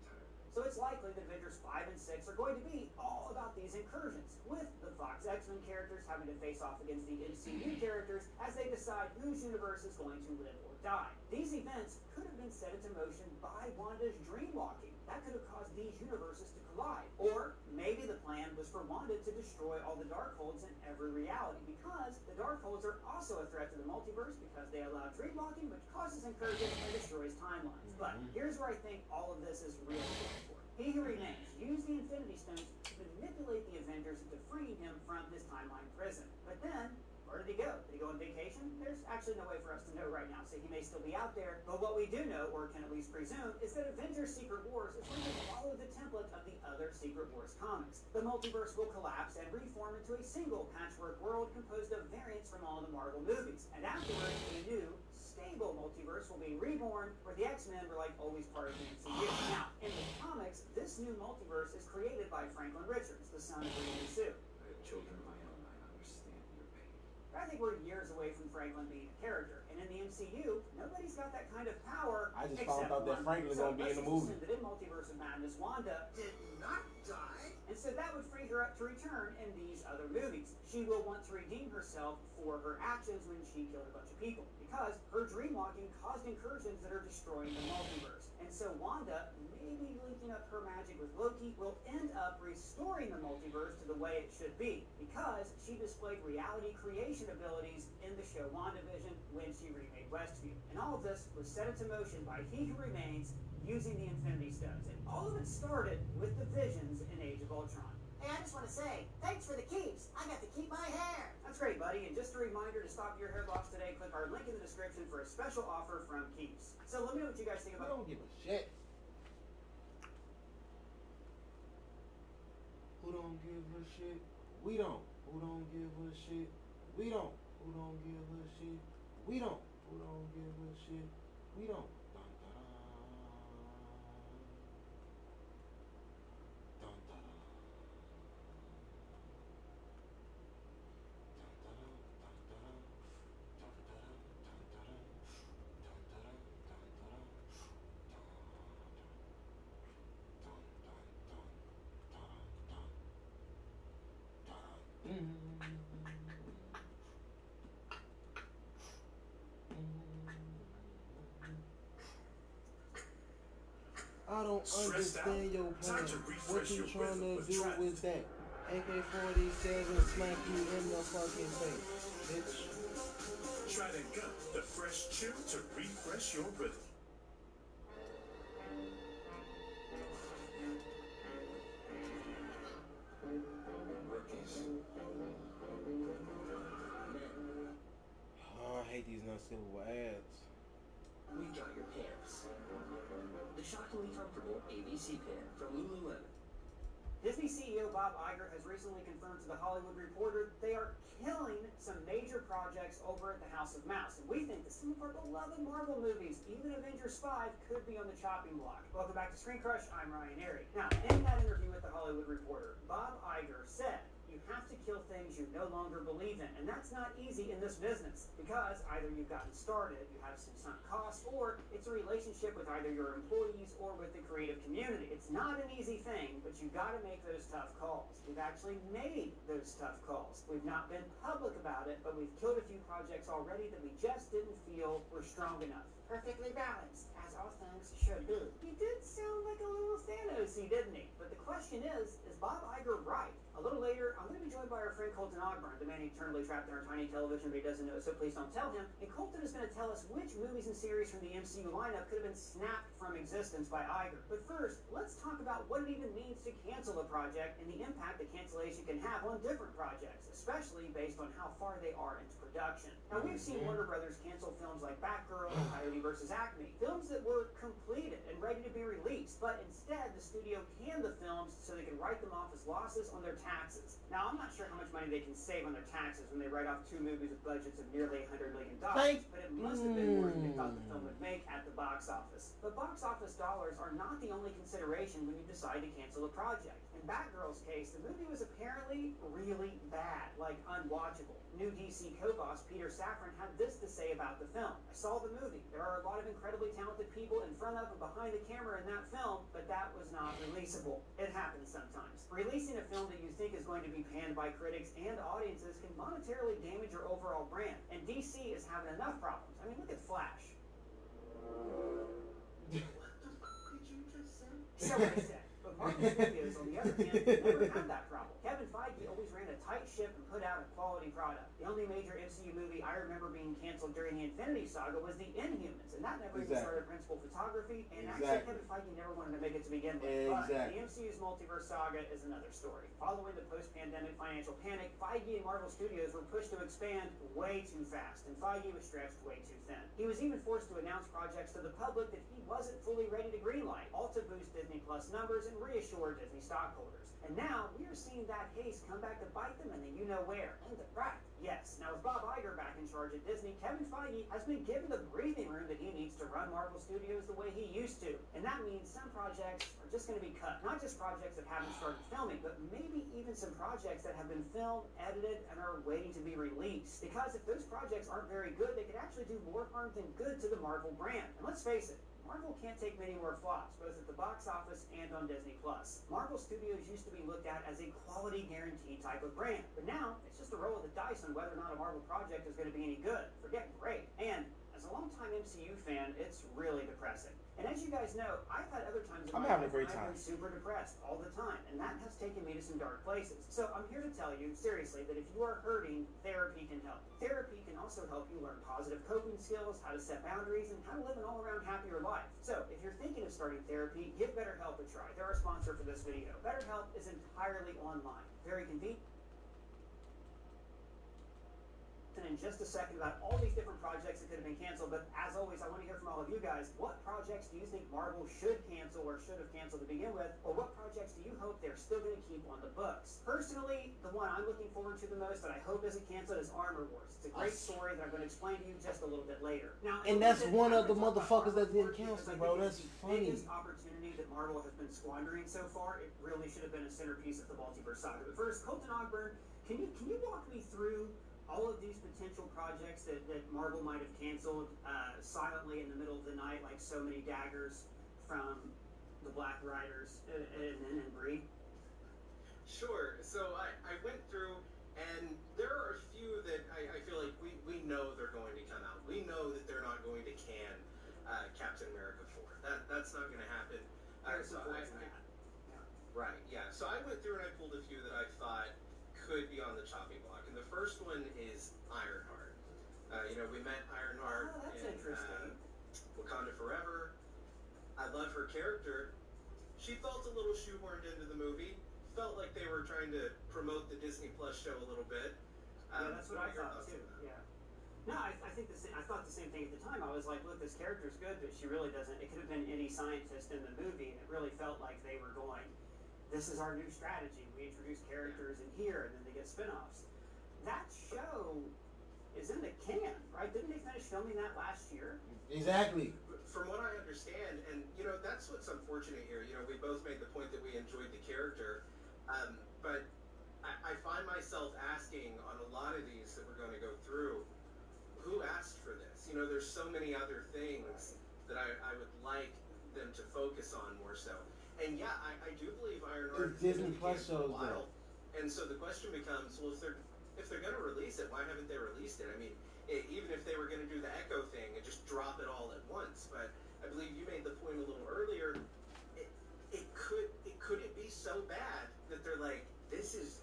entirely. So it's likely that Avengers 5 and 6 are going to be all about these incursions, with the Fox X-Men characters having to face off against the MCU characters as they decide whose universe is going to live or die. These events could have been set into motion by Wanda's dreamwalking. That could have caused these universes to collide. Or maybe the plan was for Wanda to destroy all the Darkholds in every reality, because the Darkholds are also a threat to the multiverse because they allow dreamwalking, which causes incursions and destroys timelines. But here's where I think all of this is really important. He Who Remains used the Infinity Stones to manipulate the Avengers into freeing him from his timeline prison. But then, where did he go? Did he go on vacation? There's actually no way for us to know right now, so he may still be out there. But what we do know, or can at least presume, is that Avengers Secret Wars is going to follow the template of the other Secret Wars comics. The multiverse will collapse and reform into a single patchwork world composed of variants from all the Marvel movies. And afterwards, a new, stable multiverse will be reborn, where the X-Men were like always part of the MCU. Now, in the comics, this new multiverse is created by Franklin Richards, the son of Reed Sue. I have children of my own. I understand your pain. I think we're years away from Franklin being a character, and in the MCU, nobody's got that kind of power. I just found out that Franklin's gonna be in the movie. That in Multiverse of Madness, Wanda Did not die. and so that would free her up to return in these other movies. She will want to redeem herself for her actions when she killed a bunch of people, because her dreamwalking caused incursions that are destroying the multiverse. And so Wanda, maybe linking up her magic with Loki, will end up restoring the multiverse to the way it should be, because she displayed reality creation abilities in the show WandaVision when she remade Westview. And all of this was set into motion by He Who Remains using the Infinity Stones. And all of it started with the visions in Age of Ultron. Hey, I just want to say, thanks for the keeps. I got to keep my hair. That's great, buddy. And just a reminder to stop your hair loss today, click our link in the description for a special offer from Keeps. So let me know what you guys think I about. don't give a shit. Who don't give a shit? We don't. Who don't give a shit? We don't. Who don't give a shit? We don't. Who don't give a shit? We don't. Dun, dun, dun. Dun, dun, dun. don't understand your plan. What you trying to do with that? AK-47 smack you in the fucking face, bitch. Try to gut the fresh chew to refresh your rhythm. Rookies. Oh, I hate these non-skippable ads. We got your pants. The shockingly comfortable ABC pant from Lululemon. Disney CEO Bob Iger has recently confirmed to The Hollywood Reporter they are killing some major projects over at the House of Mouse. And we think that some of our beloved Marvel movies, even Avengers 5, could be on the chopping block. Welcome back to Screen Crush. I'm Ryan Airy. Now, in that interview with The Hollywood Reporter, Bob Iger said, "You have to kill things you no longer believe in." And that's not easy in this business because either you've gotten started, you have some sunk costs, or it's a relationship with either your employees or with the creative community. It's not an easy thing, but you've got to make those tough calls. We've actually made those tough calls. We've not been public about it, but we've killed a few projects already that we just didn't feel were strong enough. Perfectly balanced, as all things should be. He did sound like a little Thanos-y, didn't he? But the question is Bob Iger right? A little later, I'm going to be joined by our friend Colton Ogburn, the man eternally trapped in our tiny television, but he doesn't know, so please don't tell him. And Colton is going to tell us which movies and series from the MCU lineup could have been snapped from existence by Iger. But first, let's talk about what it even means to cancel a project and the impact that cancellation can have on different projects, especially based on how far they are into production. Now, we've seen Warner Brothers cancel films like Batgirl and Coyote vs. Acme, films that were completed and ready to be released, but instead the studio canned the films so they could write them off as losses on their taxes. Now, I'm not sure how much money they can save on their taxes when they write off two movies with budgets of nearly $100 million, but it must have been more than they thought the film would make at the box office. But box office dollars are not the only consideration when you decide to cancel a project. In Batgirl's case, the movie was apparently really bad, like unwatchable. New DC co-boss Peter Safran had this to say about the film. "I saw the movie. There are a lot of incredibly talented people in front of and behind the camera in that film, but that was not releasable. It happens sometimes. Releasing a film that you think is going to be panned by critics and audiences can monetarily damage your overall brand, and DC is having enough problems. I mean, look at Flash." What the fuck did you just say? So I said. But Marvel Studios, on the other hand, never had that problem. Kevin Feige always ran a tight ship and put out a quality product. The only major MCU movie I remember being canceled during the Infinity Saga was The Inhumans, and that never even started principal photography, and actually Kevin Feige never wanted to make it to begin with. But the MCU's multiverse saga is another story. Following the post-pandemic financial panic, Feige and Marvel Studios were pushed to expand way too fast, and Feige was stretched way too thin. He was even forced to announce projects to the public that he wasn't fully ready to greenlight, all to boost Disney Plus numbers and reassure Disney stockholders. And now we are seeing that haste come back to bite them in the you-know-where. And the right. Yes, now with Bob Iger back in charge at Disney, Kevin Feige has been given the breathing room that he needs to run Marvel Studios the way he used to. And that means some projects are just going to be cut. Not just projects that haven't started filming, but maybe even some projects that have been filmed, edited, and are waiting to be released. Because if those projects aren't very good, they could actually do more harm than good to the Marvel brand. And let's face it, Marvel can't take many more flops, both at the box office and on Disney+. Marvel Studios used to be looked at as a quality guarantee type of brand, but now it's just a roll of the dice on whether or not a Marvel project is going to be any good. Forget great. And as a longtime MCU fan, it's really depressing. And as you guys know, I've had other times in my life when I've been super depressed all the time, and that has taken me to some dark places. So I'm here to tell you, seriously, that if you are hurting, therapy can help. Therapy can also help you learn positive coping skills, how to set boundaries, and how to live an all-around happier life. So if you're thinking of starting therapy, give BetterHelp a try. They're our sponsor for this video. BetterHelp is entirely online. Very convenient. In just a second about all these different projects that could have been canceled, but as always, I want to hear from all of you guys. What projects do you think Marvel should cancel or should have canceled to begin with, or what projects do you hope they're still going to keep on the books? Personally, the one I'm looking forward to the most that I hope isn't canceled is Armor Wars. It's a great story that I'm going to explain to you just a little bit later. Now, and that's one of the motherfuckers that didn't cancel, bro. That's funny. The biggest opportunity that Marvel has been squandering so far, it really should have been a centerpiece of the multiverse saga. But first, Colton Ogburn, can you walk me through all of these potential projects that Marvel might have canceled silently in the middle of the night, like so many daggers from the Black Riders and Bree? Sure. So I went through, and there are a few that I feel like we know they're going to come out. We know that they're not going to can Captain America 4. That's not going to happen. So I went through and I pulled a few that I thought could be on the chopping block, and the first one is Ironheart. We met Ironheart in Wakanda Forever. I love her character. She felt a little shoehorned into the movie. Felt like they were trying to promote the Disney Plus show a little bit. Yeah, that's what I thought too. Yeah. No, I think I thought the same thing at the time. I was like, look, this character's good, but she really doesn't. It could have been any scientist in the movie, and it really felt like they were going, this is our new strategy. We introduce characters in here, and then they get spin-offs. That show is in the can, right? Didn't they finish filming that last year? Exactly. From what I understand, and that's what's unfortunate here. We both made the point that we enjoyed the character, but I find myself asking on a lot of these that we're going to go through, who asked for this? There's so many other things that I would like them to focus on more so. And yeah, I do believe Ironheart is Disney Plus shows though. And so the question becomes, well, if they're going to release it, why haven't they released it? I mean, even if they were going to do the Echo thing and just drop it all at once, but I believe you made the point a little earlier. Could it be so bad that they're like, this is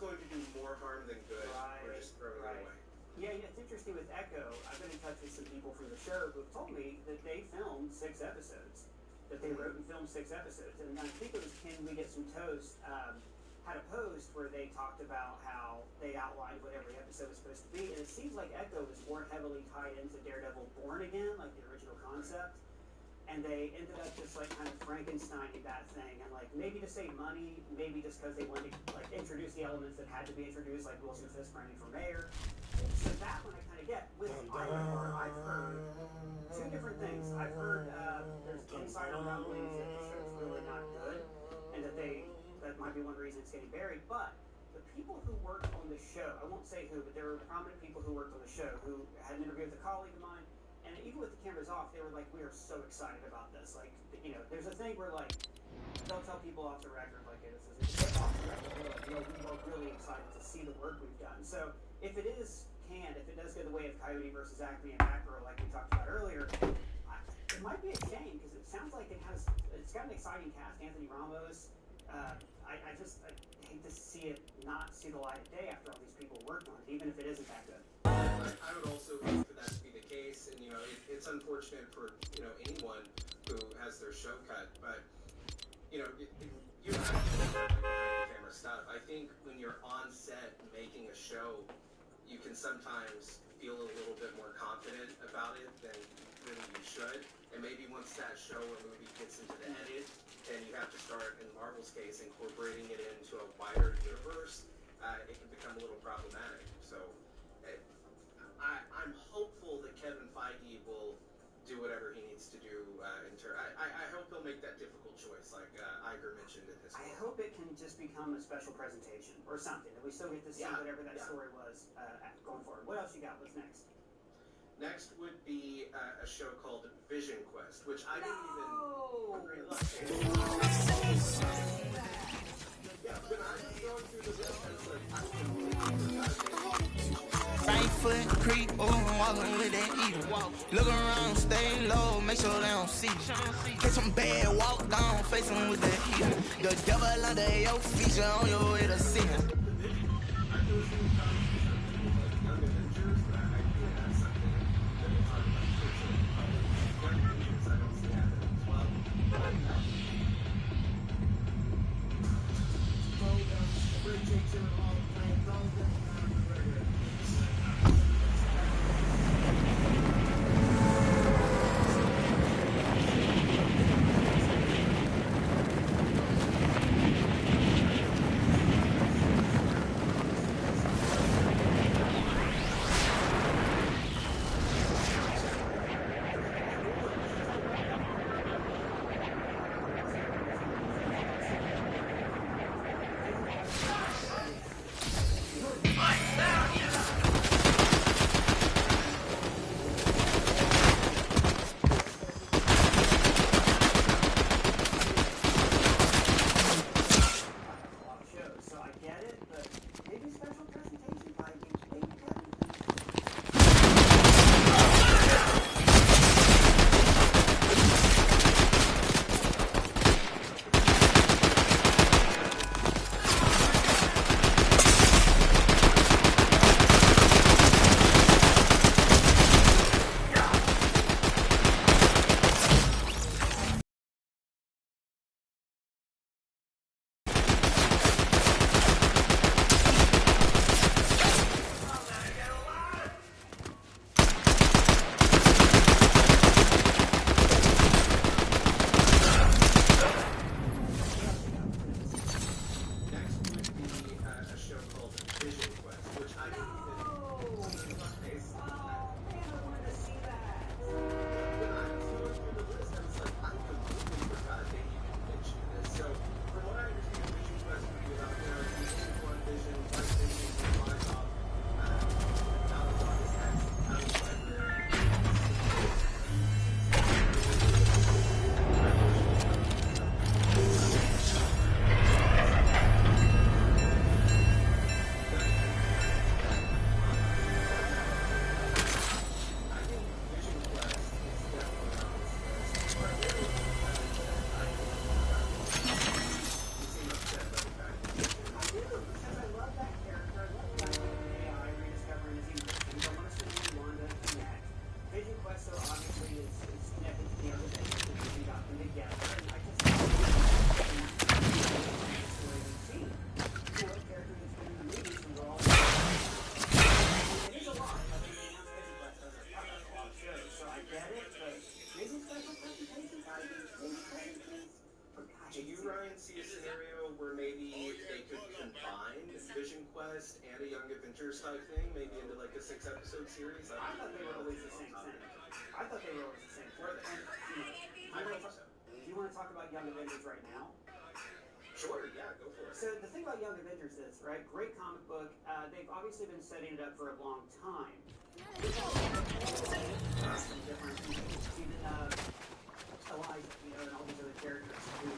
going to do more harm than good, or just throw it away? Yeah, it's interesting with Echo. I've been in touch with some people from the show who have told me that they filmed 6 episodes, that they wrote and filmed 6 episodes. And I think it was Can We Get Some Toast had a post where they talked about how they outlined what every episode was supposed to be, and it seems like Echo is more heavily tied into Daredevil Born Again, like the original concept. And they ended up just like kind of Frankensteining that thing, and like maybe to save money, maybe just because they wanted to like introduce the elements that had to be introduced, like Wilson Fisk running for mayor. So that one I kind of get. With Ironheart, I've heard 2 different things. I've heard there's insider rumblings that the show's really not good, and that might be one reason it's getting buried. But the people who worked on the show, I won't say who, but there were prominent people who worked on the show who had an interview with a colleague of mine. And even with the cameras off, they were like, we are so excited about this. Like, there's a thing where, like, they'll tell people off the record, like, hey, this is off the record. They're like, no, we are really excited to see the work we've done. So, if it is canned, if it does go the way of Coyote versus Acme and Macro, like we talked about earlier, it might be a shame, because it sounds like it's got an exciting cast. Anthony Ramos. I hate to see it not see the light of day after all these people worked on it, even if it isn't that good. I would also hope for that to be the case, and it's unfortunate for anyone who has their show cut, but you have to do behind the camera stuff. I think when you're on set making a show, you can sometimes feel a little bit more confident about it than really you should, and maybe once that show or movie gets into the edit, then you have to start, in Marvel's case, incorporating it into a wider universe. It can become a little problematic. So I'm hopeful that Kevin Feige will do whatever he needs to do. I hope he'll make that difficult choice, like Iger mentioned in his. I hope it can just become a special presentation or something, that we still get to see whatever that story was going forward. What else you got? What's next? Next would be a show called Vision Quest, which I didn't even realize. Yeah, when I was going through the list, I was like, I right foot creep, walking with that heater. Look around, stay low, make sure they don't see you. Catch some bad, walk down, face them with that heater. The devil under your feet, you're on your way to see him. Quest and a Young Adventures type thing, maybe into like a 6-episode series. I thought they were always the same thing. I thought they were always the same thing. And, do you want to talk about Young Avengers right now? Sure, yeah, go for it. So the thing about Young Avengers is, right, great comic book. They've obviously been setting it up for a long time. Some different, even Elijah, you know, and all these other characters who.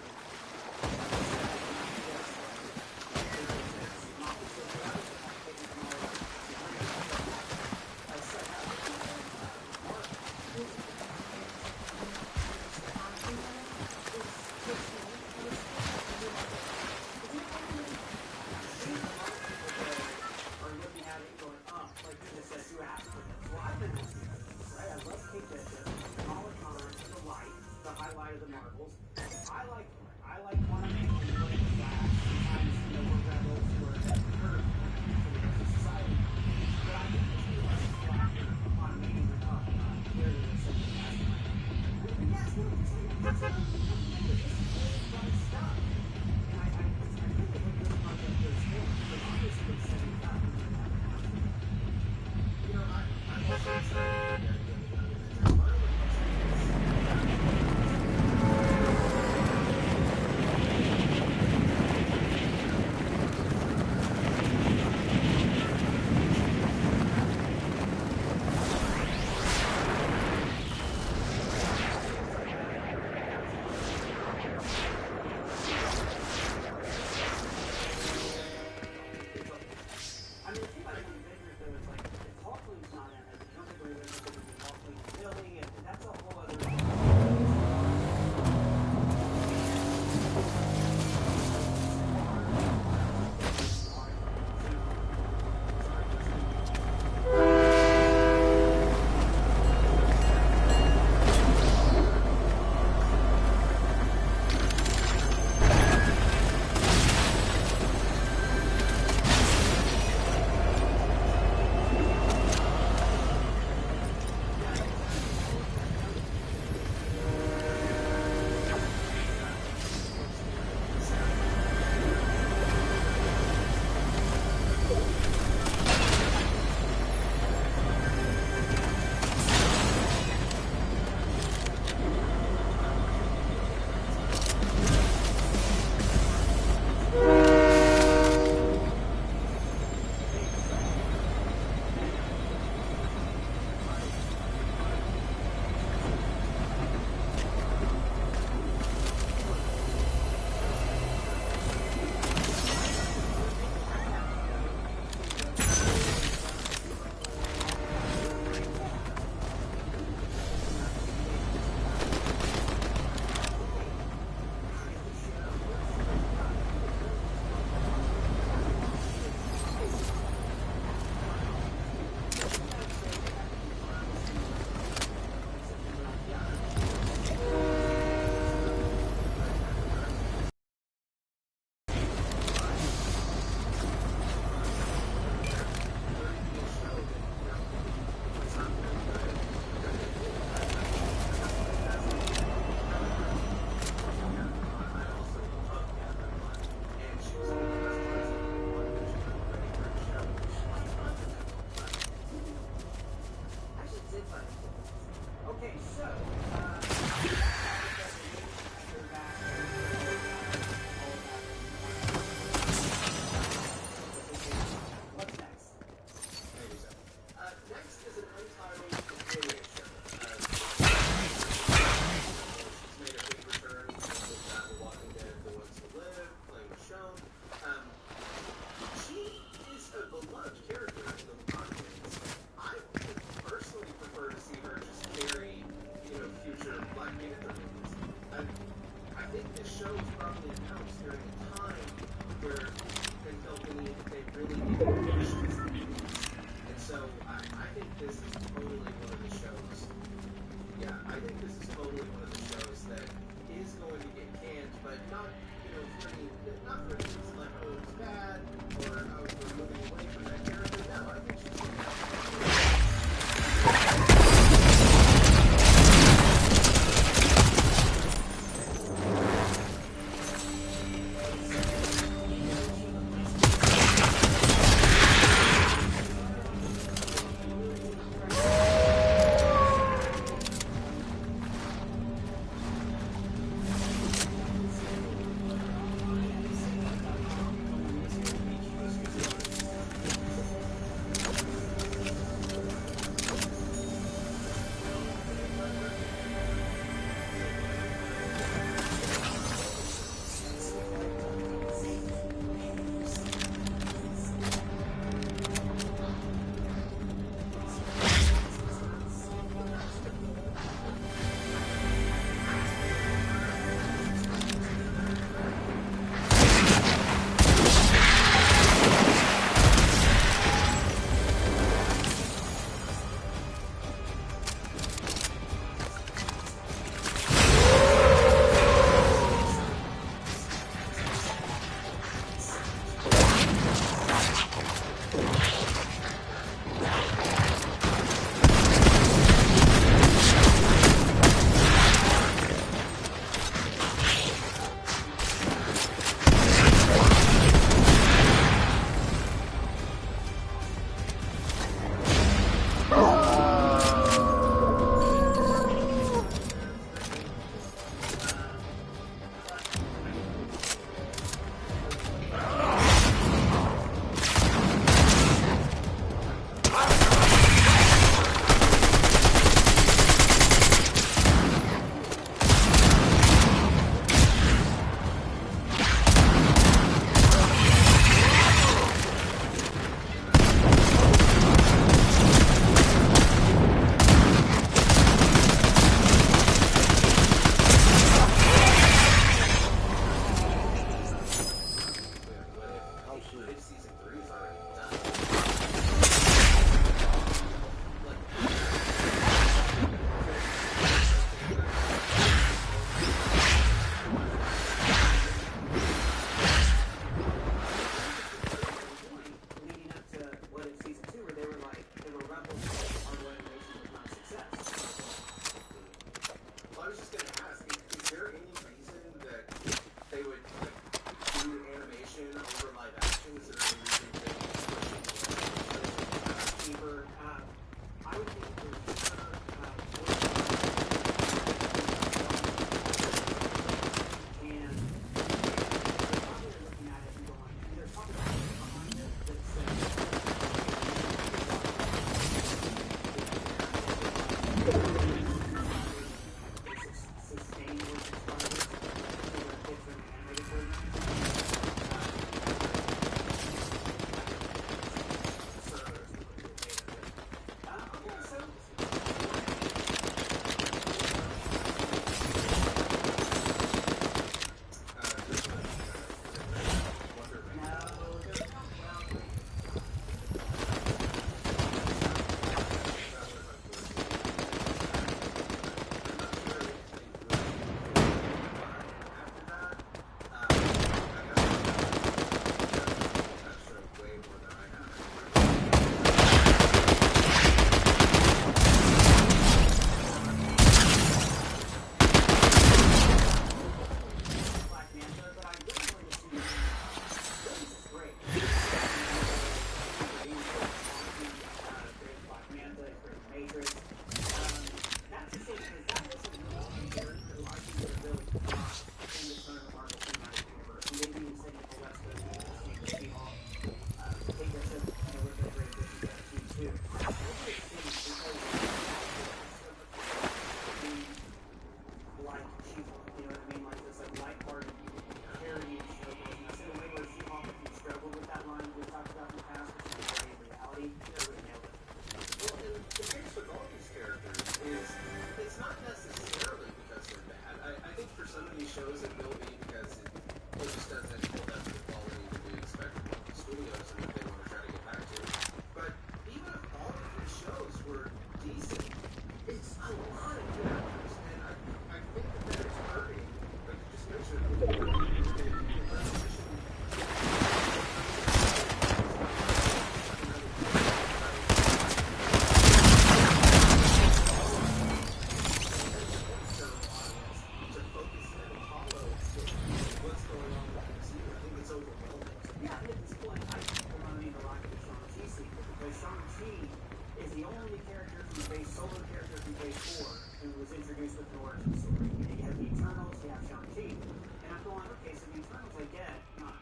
Shang-Chi. And I'm going, okay, so the Eternals I get, not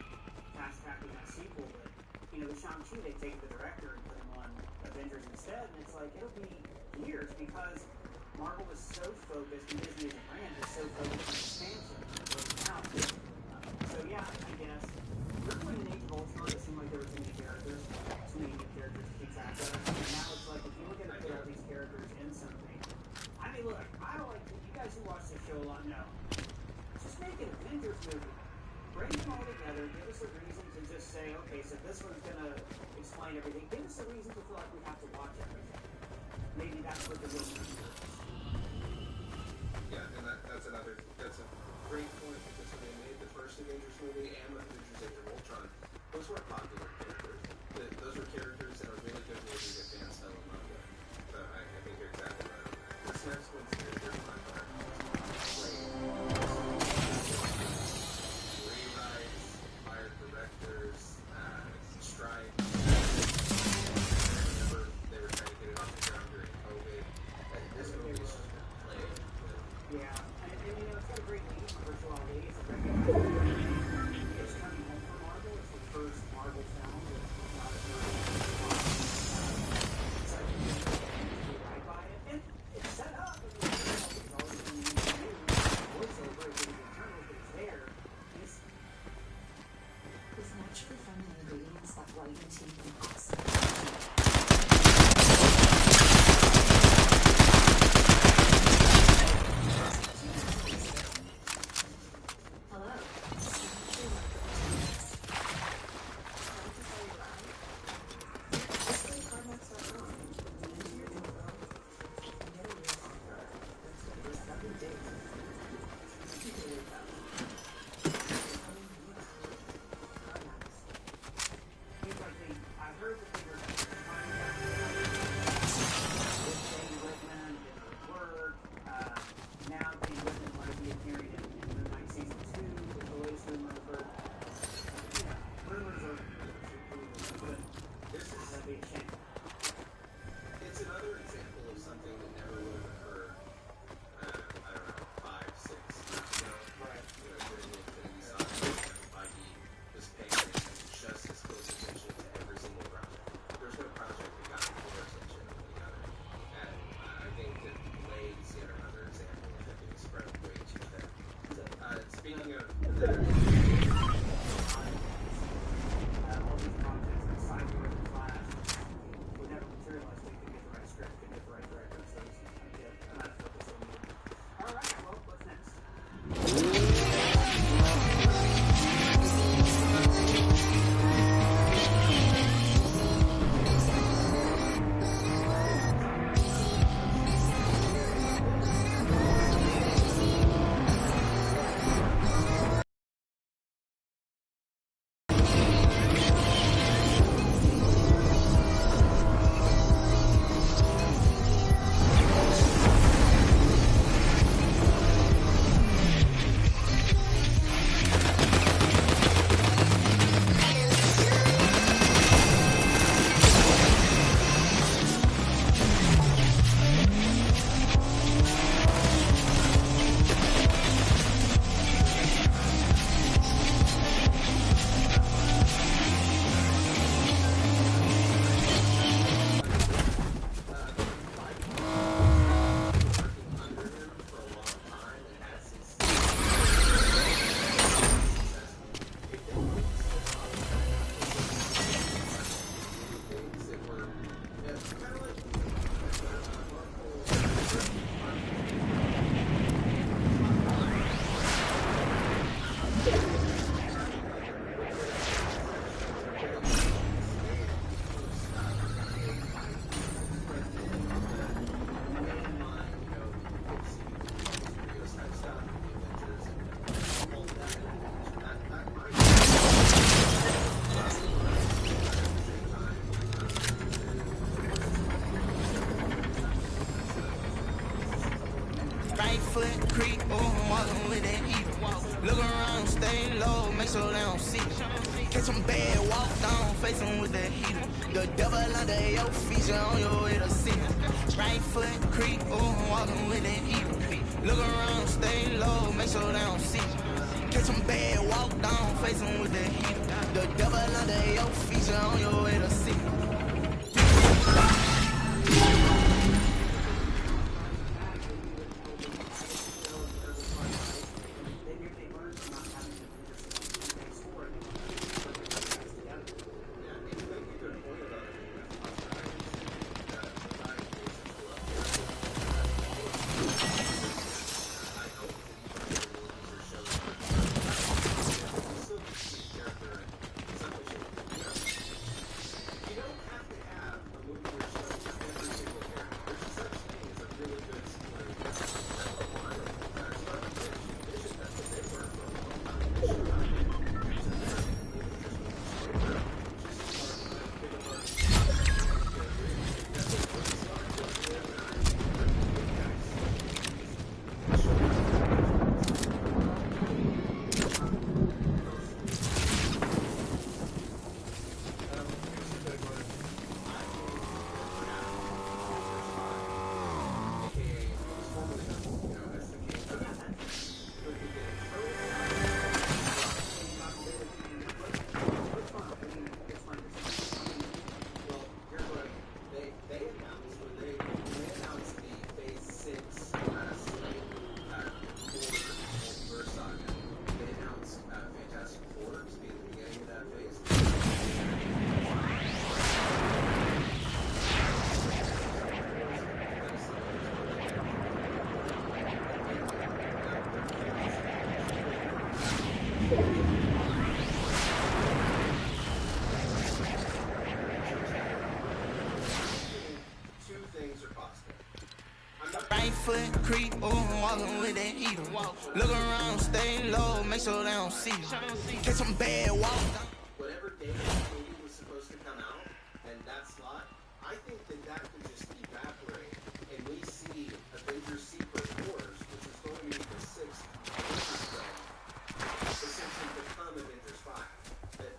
fast-tracking that sequel, but, you know, the Shang-Chi, they take the director and put him on Avengers instead, and it's like, it'll be years, because Marvel is so focused, and Disney as a brand is so focused on expansion and growing out. So yeah, I guess, originally in Age of Ultron, it seemed like there were too many characters to keep track of, and now it's like, if you were going to put all these characters in something, I mean, look, I don't like, you guys who watch this show a lot know, just make an Avengers movie. Bring them all together, give us a reason to just say, okay, so this one's going to explain everything. Give us a reason to feel like we have to watch everything. Maybe that's what the real movie is. Yeah, and that's a great point, because when they made the first Avengers movie and Avengers Age of Ultron, those were popular characters. Those were characters that are really good movies that fans fell in love with. So I think you're exactly right on that. This next one's near my heart. Rewrites, fired directors, strikes. I remember they were trying to get it off the ground during COVID. This movie's just been played. Yeah, and you know, it's got a great lead for virtuality. It's a recognized. It's coming home for Marvel. It's the first Marvel film that's not a so I think it's right by it. And it's set up. I mean, it's always been used to do voiceover. It's in the Eternals, but it's there. With naturally friendly ingredients that whiten teeth and oxidate. It's another example of something that never would have occurred, I don't know, 5, 6 years ago. Right. You know, during the Infinity Saga, Kevin Feige was paying just as close attention to every single project. There's no project that got more attention than the other. And I think that Blade is yet another example of it being spread way too thin. Speaking of the all these projects like Cyber and Flash would never materialize. They could get the right script, could get the right director. So it's not focused on you. All right, well, what's next? foot creep, oh, I'm walking with that heat. Look around, stay low, make sure they don't see. Catch them bad, walk down, face them with that heater. The devil under your feet, you on your way to see. Right foot creep, oh, I'm walking with that heat. Look around, stay low, make sure they don't see. Catch them bad, walk down, face them with the heat. The devil under your feet, on your way to see. Right foot creep, walking with that heater. Look around, stay low, make sure they don't see. Catch some bad walk. Whatever day the movie was supposed to come out, and that slot, I think that could just evaporate, and we see Avengers Secret Wars, which is going to be the 6th Avengers film, essentially become Avengers 5.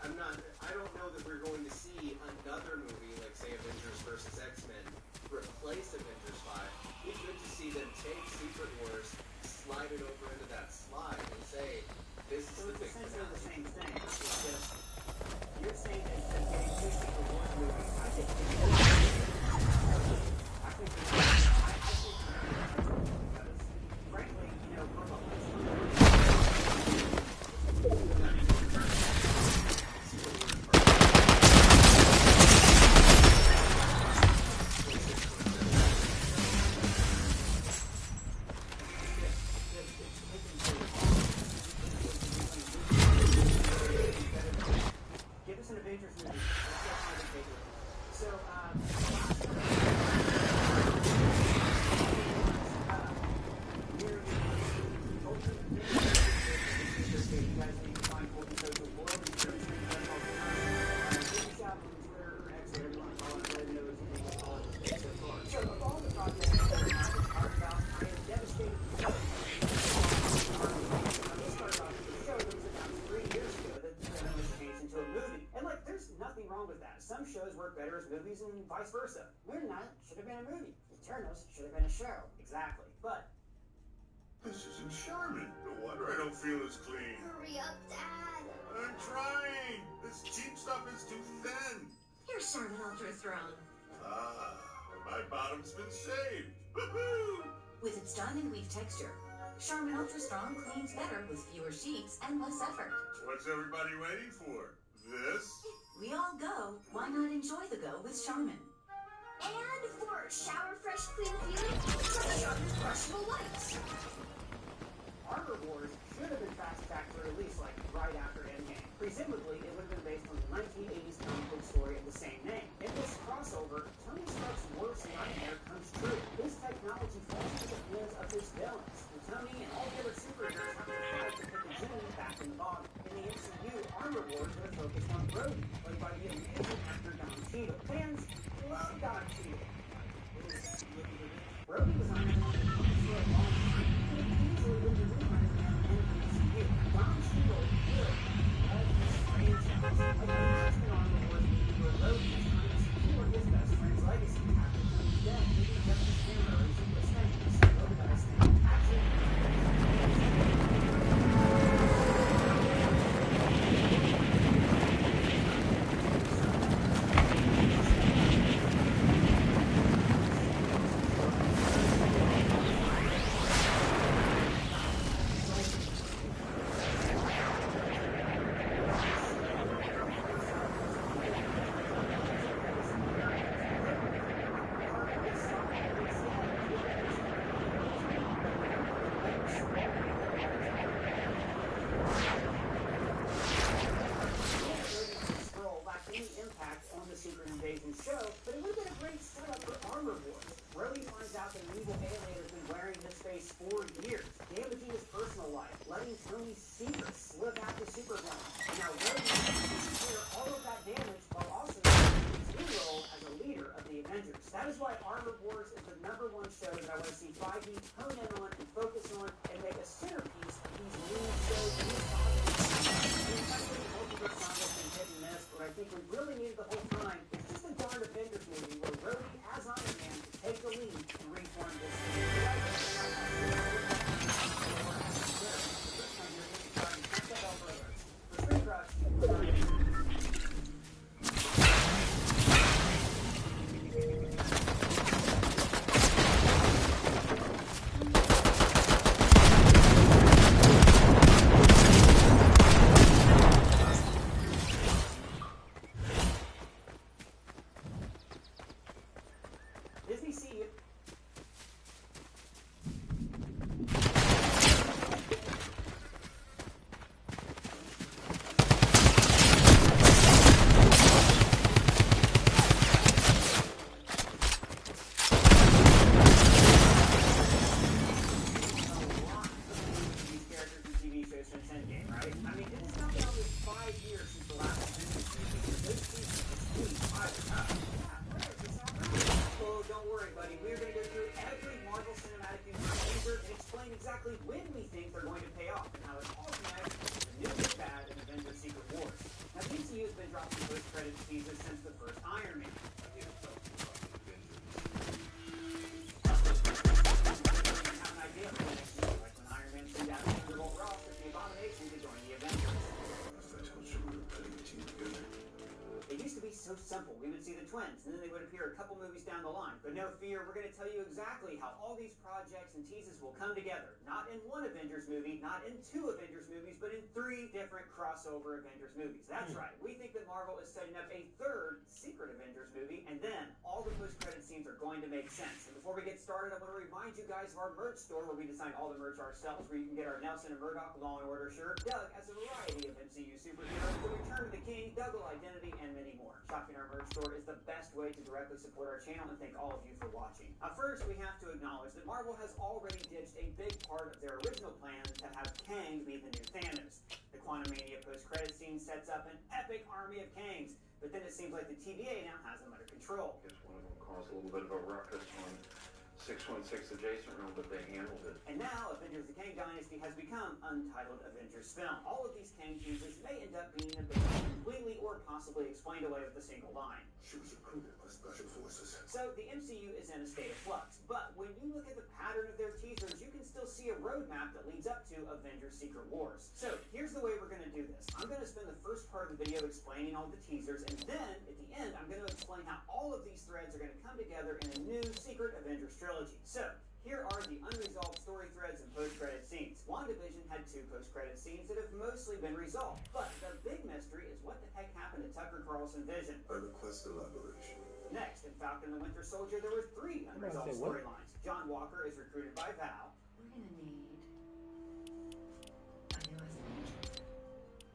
I don't know that we're going to see another movie, like say Avengers vs. X-Men, replace Avengers 5. It's good to see them take Secret Wars, slide it over into that slide, and say, this is the big essentially the same thing. It's just, you're saying that instead of getting two Secret Wars movies, I think frankly, you know, from a movies and vice versa. Moon Knight should have been a movie. Eternals should have been a show. Exactly. But this isn't Sherman. No wonder I don't feel as clean. Hurry up, Dad. I'm trying. This cheap stuff is too thin. Here's Sherman Ultra Strong. Ah, my bottom's been saved. Woohoo! With its diamond weave texture, Charmin Ultra Strong cleans better with fewer sheets and less effort. What's everybody waiting for? This? We all go. Why not enjoy the go with Charmin? And for shower fresh clean feeling, try Charmin brushable wipes. Armor Wars should have been fast-tracked for release like right after Endgame. Presumably, it would have been based on the 1980s comic book story of the same name. In this crossover, Tony Stark's worst nightmare comes true. His technology falls into the hands of his villains, and Tony and all the other superheroes have to fight to put the genie back in the bottle. In the MCU, Armor Wars would have focused on Brody, played by the amazing actor Don Cheadle. Fans love Don Cheadle. Brody was on the comics for a long time. He could have easily been the new Iron Man in the MCU. Don Cheadle would love this franchise. Like the last Armor Wars movie where Loki is trying to secure his best friend's legacy after Tony's death, leaving Justice Hero and Super Snake to start over that thing. Actually, show, but it would have been a great setup for Armor Wars. Rhodey finds out that an evil alien has been wearing his face for years, damaging his personal life, letting Tony's secrets slip out to supervillains. And now Rhodey has to clear all of that damage while also taking his new role as a leader of the Avengers. That is why Armor Wars is the #1 show that I want to see 5e hone in on and focus on and make a centerpiece of these new shows, new sagas. Multiverse sagas and hit and miss, but I think we really needed the whole time. It's just a darn Avengers movie where Rhodey, as Iron Man, can take the lead and reform this team. For Screen Crush, Disney see you. These characters and TV shows since Endgame, right? I mean, it has now been almost 5 years since the last Avengers movie. This season is really fired up. Oh, don't worry, buddy. We're going to go through every Marvel Cinematic Universe teaser and explain exactly when we think they're going to pay off and how it all connects to the new big bad in Avengers Secret Wars. Now, the MCU has been dropping post-credits teasers since the first Iron Man. You have an idea of the next movie, like when Iron Man sent out Thunderbolt Ross as the Abomination to join the Avengers. It used to be so simple. We would see the twins, and then they would appear a couple movies down the line. But no fear, we're going to tell you exactly how all these projects and teases will come together. Not in one Avengers movie, not in 2 Avengers movies, but in 3 different crossover Avengers movies. That's right. We think that Marvel is setting up a 3rd secret Avengers movie, and then all the post-credit scenes are going to make sense. And before we get started, I want to remind you guys of our merch store where we design all the merch ourselves, where you can get our Nelson and Murdoch Law and Order shirt, Doug as a variety of MCU superheroes, The Return of the King, Double Identity, and many more. Shopping our merch store is the best way to directly support our channel, and thank all of you for watching. First, we have to acknowledge that Marvel has already ditched a big part of their original plan to have Kang be the new Thanos. The Quantumania post-credit scene sets up an epic army of Kangs, but then it seems like the TVA now has them under control. Guess one of them caused a little bit of a ruckus on 616 adjacent room, but they handled it. And now, Avengers the Kang Dynasty has become Untitled Avengers film. All of these Kang teases may end up being abandoned completely or possibly explained away with a single line. She was recruited by special forces. So, the MCU is in a state of flux, but when you look at the pattern of their teasers, you can still see a roadmap that leads up to Avengers Secret Wars. So, here's the way we're going to do this. I'm going to spend the first part of the video explaining all the teasers, and then, at the end, I'm going to explain how all of these threads are going to come together in a new Secret Avengers trilogy. So, here are the unresolved story threads and post-credit scenes. WandaVision had 2 post-credit scenes that have mostly been resolved, but the big mystery is what the heck happened to Tucker Carlson Vision. I request elaboration. Next, in Falcon and the Winter Soldier, there were 3 unresolved storylines. John Walker is recruited by Val. We're gonna need a new agent.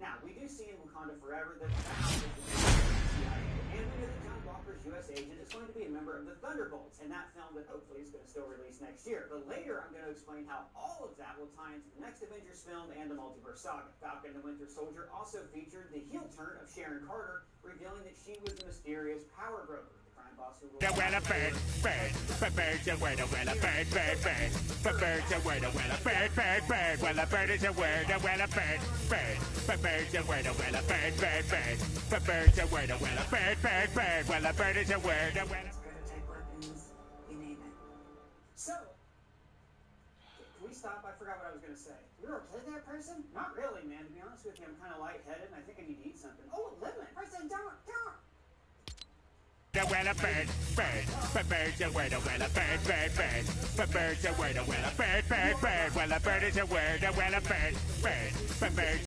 Now, we do see in Wakanda Forever that Val is the CIA, and we know that John Walker's U.S. agent is going to be a member of the Thunderbolts, in that film that hopefully is going to still release next year. But later, I'm going to explain how all of that will tie into the next Avengers film and the multiverse saga. Falcon and the Winter Soldier also featured the heel turn of Sharon Carter, revealing that she was the mysterious power broker. Boss who The well a bird, for birds a word, a well a bird, for birds a word, a well a bird, well a bird is a word, a well a bird, for birds a word, a well a bird, for birds a word, a well a bird, well a bird is a word, a well a Prototype weapons, you name it. So, can we stop? I forgot what I was going to say. You're okay there, person? Not really, man. To be honest with you, I'm kind of lightheaded, and I think I need to eat something. Oh, a lemon! Person, don't! The well a bird, for birds a word, a well a bird, for birds a word, a well a bird, well a bird is a word, a well a bird, for birds.